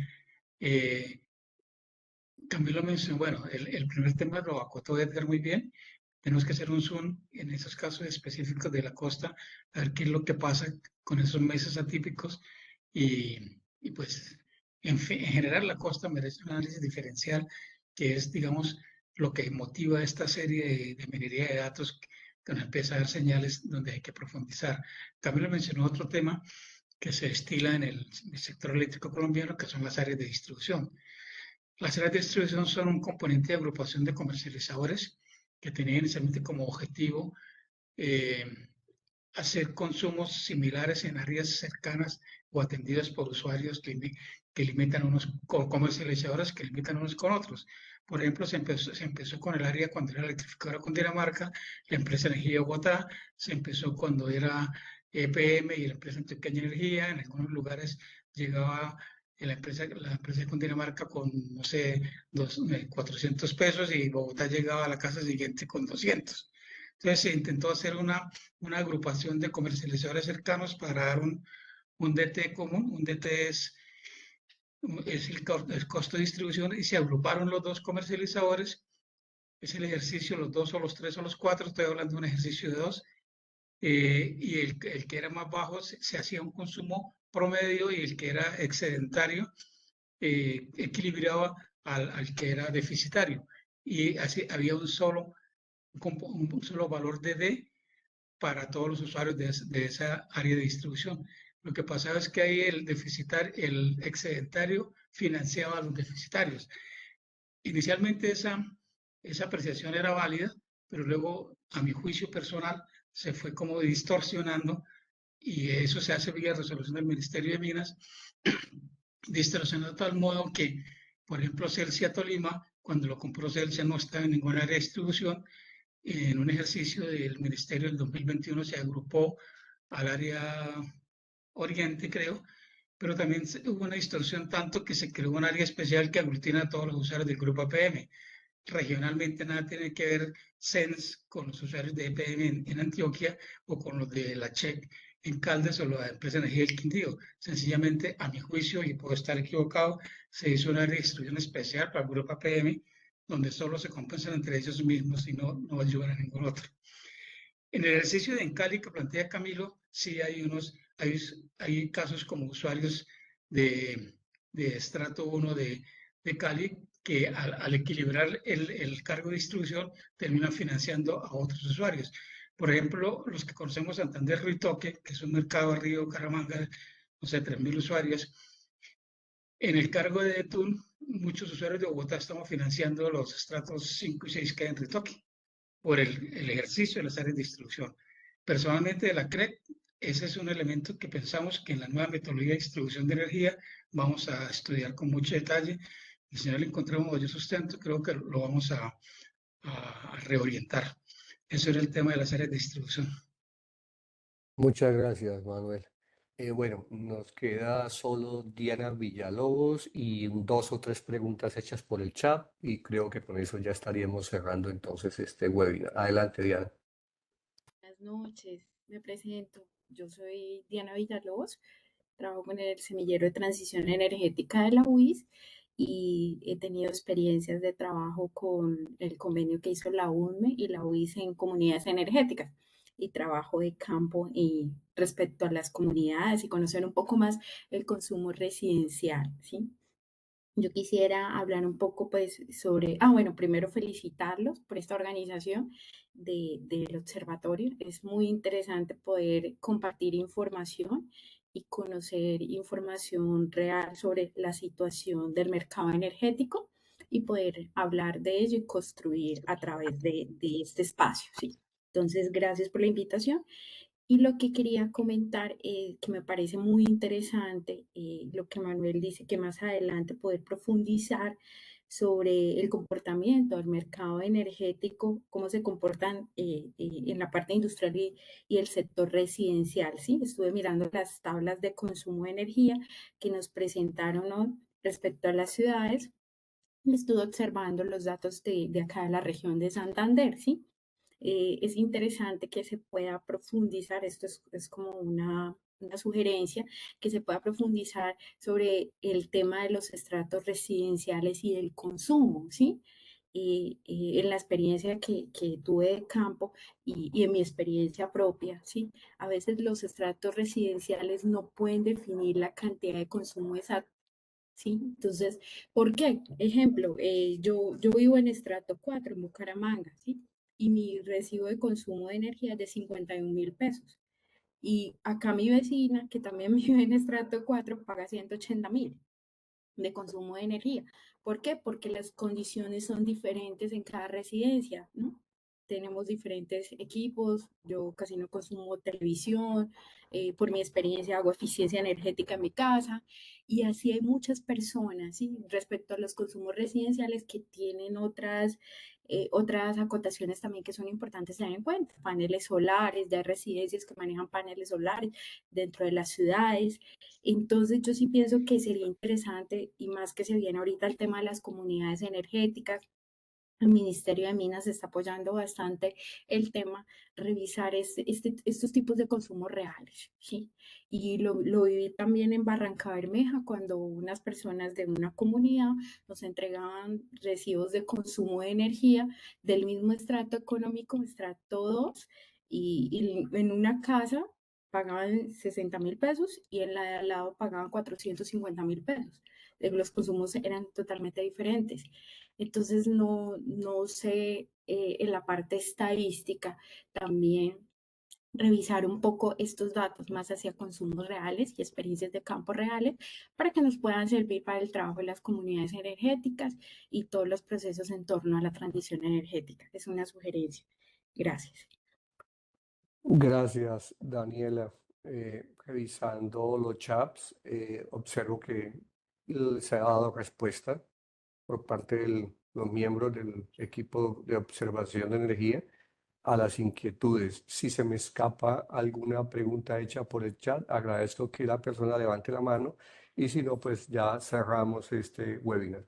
Camilo mencionó, bueno, el primer tema lo acotó Edgar muy bien. Tenemos que hacer un zoom en esos casos específicos de la costa, a ver qué es lo que pasa con esos meses atípicos y pues en general la costa merece un análisis diferencial que es, digamos, lo que motiva esta serie de minería de datos que nos empieza a dar señales donde hay que profundizar. Camilo mencionó otro tema que se destila en el sector eléctrico colombiano, que son las áreas de distribución. Las áreas de distribución son un componente de agrupación de comercializadores que tenían inicialmente como objetivo hacer consumos similares en áreas cercanas o atendidas por usuarios que limitan unos comercializadores que limitan unos con otros. Por ejemplo, se empezó con el área cuando era electrificadora con Dinamarca, la empresa Energía de Bogotá, se empezó cuando era EPM y la empresa Antioqueña Energía, en algunos lugares llegaba la empresa de Cundinamarca con, no sé, 400 pesos y Bogotá llegaba a la casa siguiente con 200. Entonces se intentó hacer una agrupación de comercializadores cercanos para dar un DT común. Un DT es el costo de distribución y se agruparon los dos comercializadores. Es el ejercicio, los dos o los tres o los cuatro, estoy hablando de un ejercicio de dos. Y el que era más bajo se hacía un consumo promedio y el que era excedentario equilibraba al que era deficitario. Y así había un solo valor de D para todos los usuarios de esa área de distribución. Lo que pasaba es que ahí el excedentario financiaba a los deficitarios. Inicialmente esa apreciación era válida, pero luego, a mi juicio personal, se fue como distorsionando y eso se hace vía resolución del Ministerio de Minas, distorsionando de tal modo que, por ejemplo, Celsia Tolima, cuando lo compró Celsia no estaba en ninguna área de distribución. En un ejercicio del Ministerio del 2021 se agrupó al área oriente, creo, pero también hubo una distorsión tanto que se creó un área especial que aglutina a todos los usuarios del grupo APM. Regionalmente nada tiene que ver SENS con los usuarios de EPM en Antioquia o con los de la CHEC en Caldas o la empresa Energía del Quindío. Sencillamente, a mi juicio, y puedo estar equivocado, se hizo una distribución especial para el grupo APM donde solo se compensan entre ellos mismos y no ayudan a ningún otro. En el ejercicio de Encali que plantea Camilo, sí hay casos como usuarios de estrato 1 de Cali que al equilibrar el cargo de distribución terminan financiando a otros usuarios. Por ejemplo, los que conocemos Santander Ruitoque, que es un mercado Río Caramanga, no sé, 3.000 usuarios. En el cargo de Tun, muchos usuarios de Bogotá estamos financiando los estratos 5 y 6 que hay en Ritoque por el ejercicio de las áreas de distribución. Personalmente, de la CREC, ese es un elemento que pensamos que en la nueva metodología de distribución de energía vamos a estudiar con mucho detalle. El señor le encontramos yo sustento, creo que lo vamos a reorientar. Eso era el tema de las áreas de distribución. Muchas gracias, Manuel. Bueno, nos queda solo Diana Villalobos y 2 o 3 preguntas hechas por el chat y creo que con eso ya estaríamos cerrando entonces este webinar. Adelante, Diana. Buenas noches, me presento. Yo soy Diana Villalobos, trabajo en el semillero de transición energética de la UIS y he tenido experiencias de trabajo con el convenio que hizo la UNME y la UIS en comunidades energéticas y trabajo de campo y respecto a las comunidades y conocer un poco más el consumo residencial, ¿sí? Yo quisiera hablar un poco pues sobre, bueno, primero felicitarlos por esta organización del observatorio. Es muy interesante poder compartir información y conocer información real sobre la situación del mercado energético y poder hablar de ello y construir a través de este espacio, ¿sí? Entonces, gracias por la invitación. Y lo que quería comentar, que me parece muy interesante, lo que Manuel dice, que más adelante poder profundizar sobre el comportamiento del mercado energético, cómo se comportan en la parte industrial y el sector residencial, ¿sí? Estuve mirando las tablas de consumo de energía que nos presentaron, ¿no?, respecto a las ciudades, y estuve observando los datos de acá de la región de Santander, ¿sí? Es interesante que se pueda profundizar, esto es como una sugerencia, que se pueda profundizar sobre el tema de los estratos residenciales y del consumo, ¿sí? En la experiencia que tuve de campo y en mi experiencia propia, ¿sí? A veces los estratos residenciales no pueden definir la cantidad de consumo exacto, ¿sí? Entonces, ¿por qué? Ejemplo, yo vivo en estrato 4 en Bucaramanga, ¿sí? Y mi recibo de consumo de energía es de 51.000 pesos. Y acá mi vecina, que también vive en estrato 4, paga 180.000 de consumo de energía. ¿Por qué? Porque las condiciones son diferentes en cada residencia, ¿no? Tenemos diferentes equipos, yo casi no consumo televisión, por mi experiencia hago eficiencia energética en mi casa y así hay muchas personas, ¿sí? Respecto a los consumos residenciales que tienen otras acotaciones también que son importantes tener en cuenta, paneles solares, ya hay residencias que manejan paneles solares dentro de las ciudades. Entonces yo sí pienso que sería interesante, y más que se viene ahorita el tema de las comunidades energéticas, el Ministerio de Minas está apoyando bastante el tema, revisar estos tipos de consumos reales, ¿sí? Y lo viví también en Barranca Bermeja, cuando unas personas de una comunidad nos entregaban recibos de consumo de energía del mismo estrato económico, estrato 2, y en una casa pagaban 60.000 pesos y en la de al lado pagaban 450.000 pesos. Los consumos eran totalmente diferentes. Entonces, no sé, en la parte estadística también revisar un poco estos datos más hacia consumos reales y experiencias de campo reales para que nos puedan servir para el trabajo de las comunidades energéticas y todos los procesos en torno a la transición energética. Es una sugerencia. Gracias. Gracias, Daniela. Revisando los chats, observo que se ha dado respuesta por parte de los miembros del equipo de observación de energía a las inquietudes. Si se me escapa alguna pregunta hecha por el chat, agradezco que la persona levante la mano y si no, pues ya cerramos este webinar.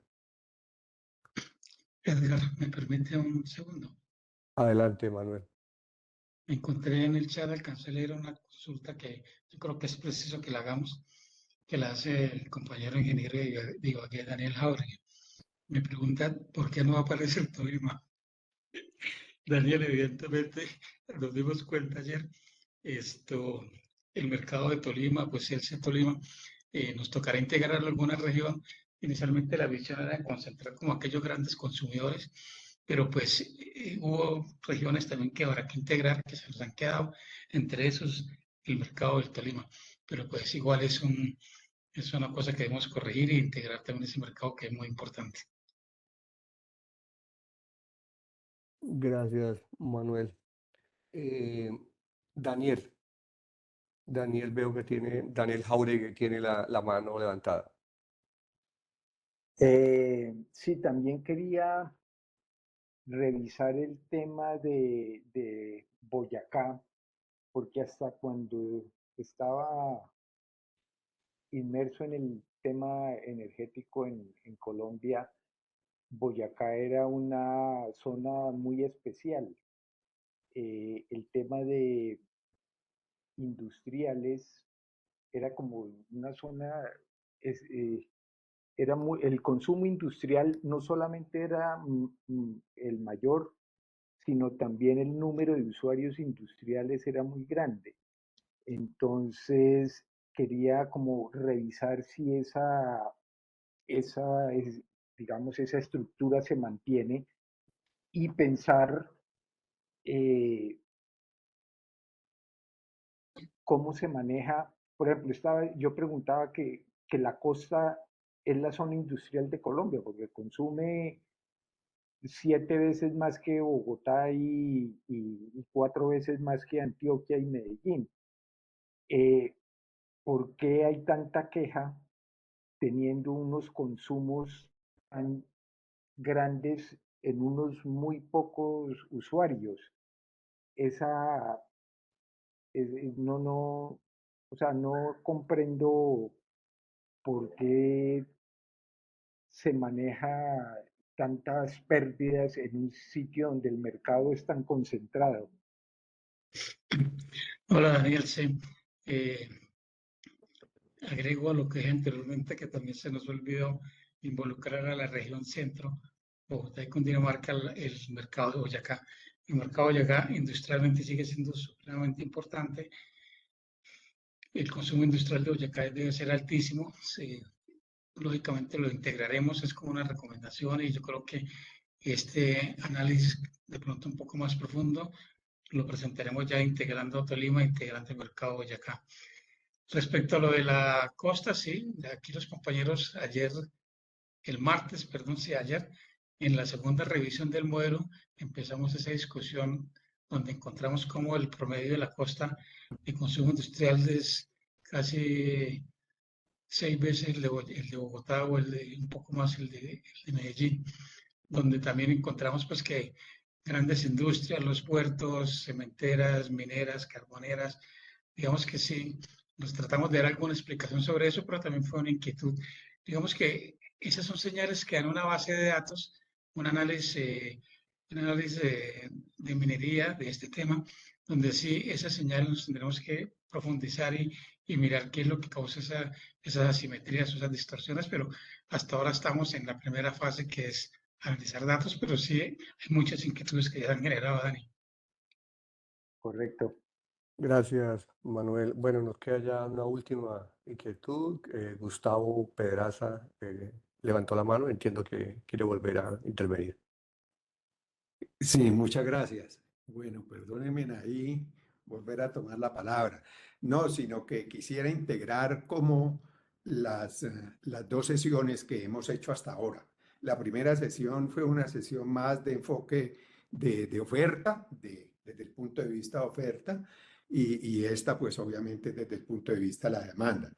Edgar, ¿me permite un segundo? Adelante, Manuel. Encontré en el chat, alcancé a leer una consulta que yo creo que es preciso que la hagamos, que la hace el compañero ingeniero de Ibagué, Daniel Jauregui. Me pregunta por qué no aparece el Tolima. Daniel, evidentemente, nos dimos cuenta ayer, el mercado de Tolima, pues el Tolima, nos tocará integrarlo en alguna región. Inicialmente la visión era concentrar como aquellos grandes consumidores, pero pues hubo regiones también que habrá que integrar, que se nos han quedado, entre esos el mercado del Tolima. Pero pues igual es una cosa que debemos corregir e integrar también ese mercado que es muy importante. Gracias, Manuel. Daniel. Daniel, veo que Daniel Jauregui tiene la mano levantada. Sí, también quería revisar el tema de Boyacá, porque hasta cuando estaba inmerso en el tema energético en Colombia, Boyacá era una zona muy especial. El tema de industriales era como una zona, el consumo industrial no solamente era el mayor, sino también el número de usuarios industriales era muy grande. Entonces, quería como revisar si digamos, esa estructura se mantiene y pensar cómo se maneja por ejemplo, yo preguntaba que la costa es la zona industrial de Colombia, porque consume 7 veces más que Bogotá y 4 veces más que Antioquia y Medellín. ¿Por qué hay tanta queja teniendo unos consumos tan grandes en unos muy pocos usuarios? Esa, o sea, no comprendo por qué se maneja tantas pérdidas en un sitio donde el mercado es tan concentrado. Hola Daniel, sí. Agrego a lo que dije anteriormente que también se nos olvidó involucrar a la región centro, Bogotá y Cundinamarca, el mercado de Boyacá. El mercado de Boyacá industrialmente sigue siendo supremamente importante. El consumo industrial de Boyacá debe ser altísimo. Lógicamente lo integraremos, es como una recomendación y yo creo que este análisis de pronto un poco más profundo lo presentaremos ya integrando Tolima, integrando el mercado Boyacá. Respecto a lo de la costa, sí, aquí los compañeros el martes, perdón, sí, ayer, en la segunda revisión del modelo, empezamos esa discusión donde encontramos como el promedio de la costa de consumo industrial es casi 6 veces el de Bogotá o un poco más el de Medellín, donde también encontramos pues que grandes industrias, los puertos, cementeras, mineras, carboneras, digamos que sí, nos tratamos de dar alguna explicación sobre eso, pero también fue una inquietud. Digamos que esas son señales que dan una base de datos, un análisis de minería de este tema, donde sí esas señales nos tendremos que profundizar y mirar qué es lo que causa esas asimetrías, esas distorsiones, pero hasta ahora estamos en la primera fase que es analizar datos, pero sí hay muchas inquietudes que ya han generado, Dani. Correcto. Gracias, Manuel. Bueno, nos queda ya una última inquietud. Gustavo Pedraza levantó la mano. Entiendo que quiere volver a intervenir. Sí, muchas gracias. Bueno, perdónenme ahí volver a tomar la palabra. No, sino que quisiera integrar como las dos sesiones que hemos hecho hasta ahora. La primera sesión fue una sesión más de enfoque de oferta, desde el punto de vista de oferta, y esta pues obviamente desde el punto de vista de la demanda.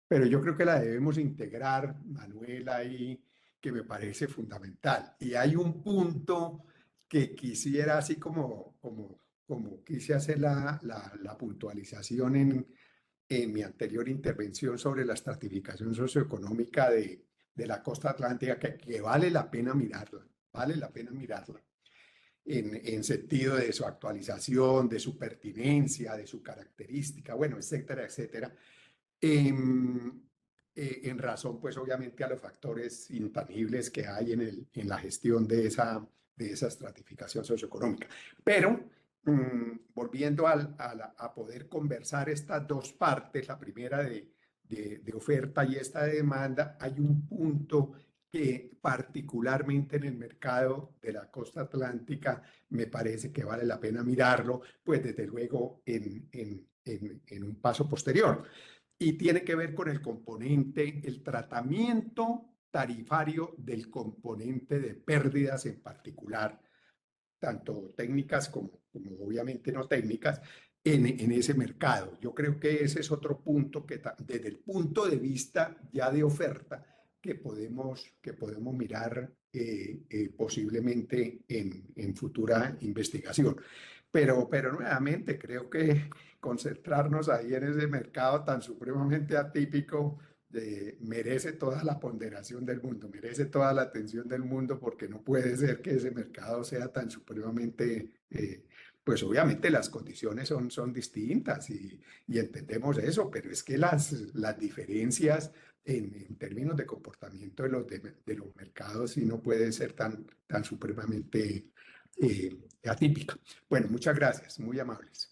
Pero yo creo que la debemos integrar, Manuel, ahí que me parece fundamental. Y hay un punto que quisiera, así como quise hacer la puntualización en mi anterior intervención sobre la estratificación socioeconómica de la costa atlántica, que vale la pena mirarla, en sentido de su actualización, de su pertinencia, de su característica, bueno, etcétera, etcétera. En razón, pues obviamente a los factores intangibles que hay en la gestión de esa estratificación socioeconómica. Pero volviendo a poder conversar estas dos partes, la primera de oferta y esta de demanda, hay un punto que particularmente en el mercado de la costa atlántica me parece que vale la pena mirarlo, pues desde luego en un paso posterior. Y tiene que ver con el componente, el tratamiento tarifario del componente de pérdidas en particular, tanto técnicas como obviamente no técnicas, en ese mercado. Yo creo que ese es otro punto que desde el punto de vista ya de oferta que podemos mirar posiblemente en futura investigación. Pero nuevamente creo que concentrarnos ahí en ese mercado tan supremamente atípico merece toda la ponderación del mundo, merece toda la atención del mundo, porque no puede ser que ese mercado sea tan supremamente, pues obviamente las condiciones son distintas y entendemos eso, pero es que las diferencias en términos de comportamiento de los mercados sí no puede ser tan supremamente atípica. Bueno, muchas gracias, muy amables.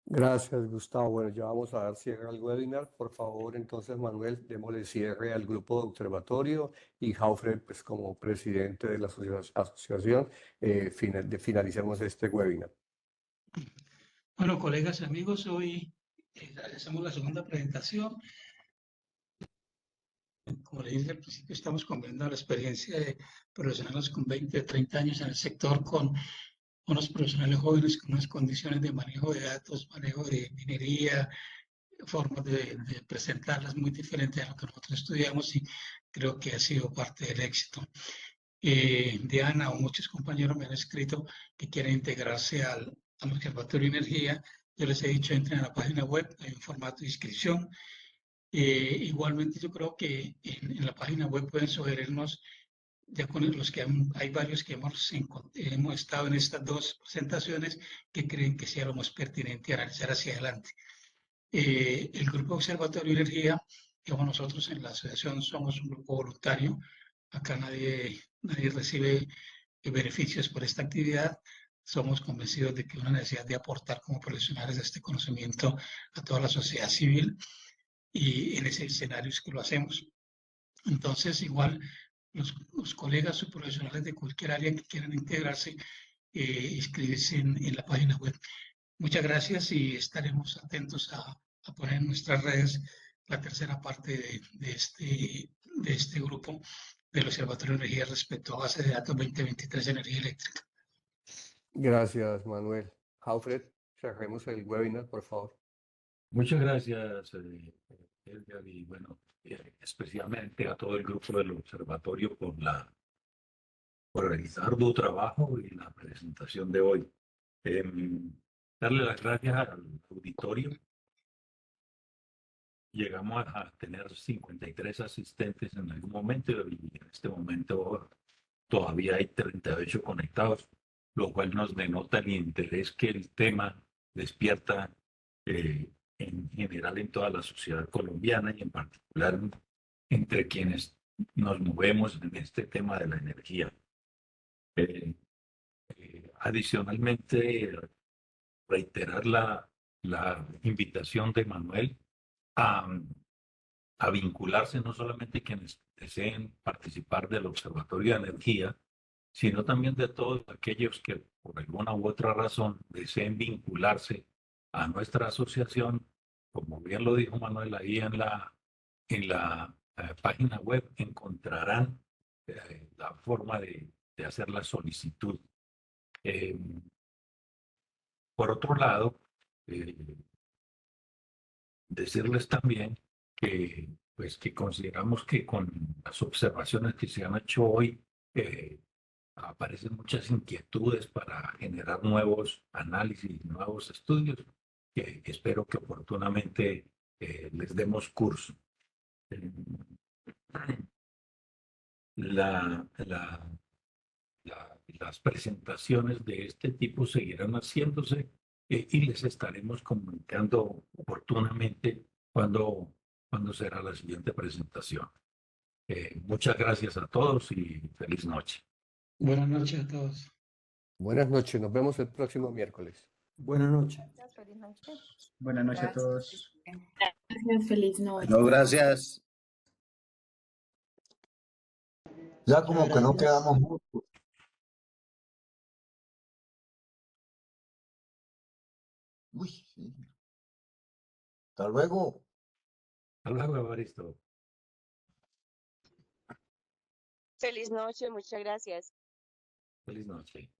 Gracias, Gustavo. Bueno, ya vamos a dar cierre al webinar. Por favor, entonces, Manuel, démosle cierre al grupo de observatorio y Jaufre, pues como presidente de la asociación, finalicemos este webinar. Bueno, colegas y amigos, hoy Hacemos la segunda presentación. Como le dije al principio, estamos conviviendo la experiencia de profesionales con 20, 30 años en el sector con unos profesionales jóvenes con unas condiciones de manejo de datos, manejo de minería, formas de presentarlas muy diferentes a lo que nosotros estudiamos y creo que ha sido parte del éxito. Diana o muchos compañeros me han escrito que quieren integrarse al Observatorio de Energía. Yo les he dicho, entren a la página web, hay un formato de inscripción. Igualmente yo creo que en la página web pueden sugerirnos, ya con los que hay varios que hemos estado en estas dos presentaciones que creen que sea lo más pertinente analizar hacia adelante. El Grupo Observatorio de Energía, digamos, nosotros en la asociación somos un grupo voluntario, acá nadie recibe beneficios por esta actividad. Somos convencidos de que hay una necesidad de aportar como profesionales este conocimiento a toda la sociedad civil y en ese escenario es que lo hacemos. Entonces, igual, los colegas o profesionales de cualquier área que quieran integrarse, inscribirse en la página web. Muchas gracias y estaremos atentos a poner en nuestras redes la tercera parte de este grupo del Observatorio de Energía respecto a base de datos 2023 de energía eléctrica. Gracias, Manuel. Alfred, cerremos el webinar, por favor. Muchas gracias, Edgar, y bueno, especialmente a todo el grupo del observatorio por el arduo trabajo y la presentación de hoy. Darle las gracias al auditorio. Llegamos a tener 53 asistentes en algún momento y en este momento todavía hay 38 conectados, lo cual nos denota el interés que el tema despierta en general en toda la sociedad colombiana y en particular entre quienes nos movemos en este tema de la energía. Adicionalmente, reiterar la invitación de Manuel a vincularse no solamente quienes deseen participar del Observatorio de Energía, sino también de todos aquellos que por alguna u otra razón deseen vincularse a nuestra asociación. Como bien lo dijo Manuel, ahí en la página web encontrarán la forma de hacer la solicitud. Por otro lado, decirles también que, pues, que consideramos que con las observaciones que se han hecho hoy, aparecen muchas inquietudes para generar nuevos análisis, nuevos estudios, que espero que oportunamente les demos curso. Las presentaciones de este tipo seguirán haciéndose y les estaremos comunicando oportunamente cuando será la siguiente presentación. Muchas gracias a todos y feliz noche. Buenas noches a todos. Buenas noches, nos vemos el próximo miércoles. Buenas noches. Feliz noche. Buenas noches a todos. Gracias, feliz noche. No, gracias. Ya como que no quedamos mucho. Uy, sí. Hasta luego. Hasta luego, Evaristo. Feliz noche, muchas gracias. Feliz noche.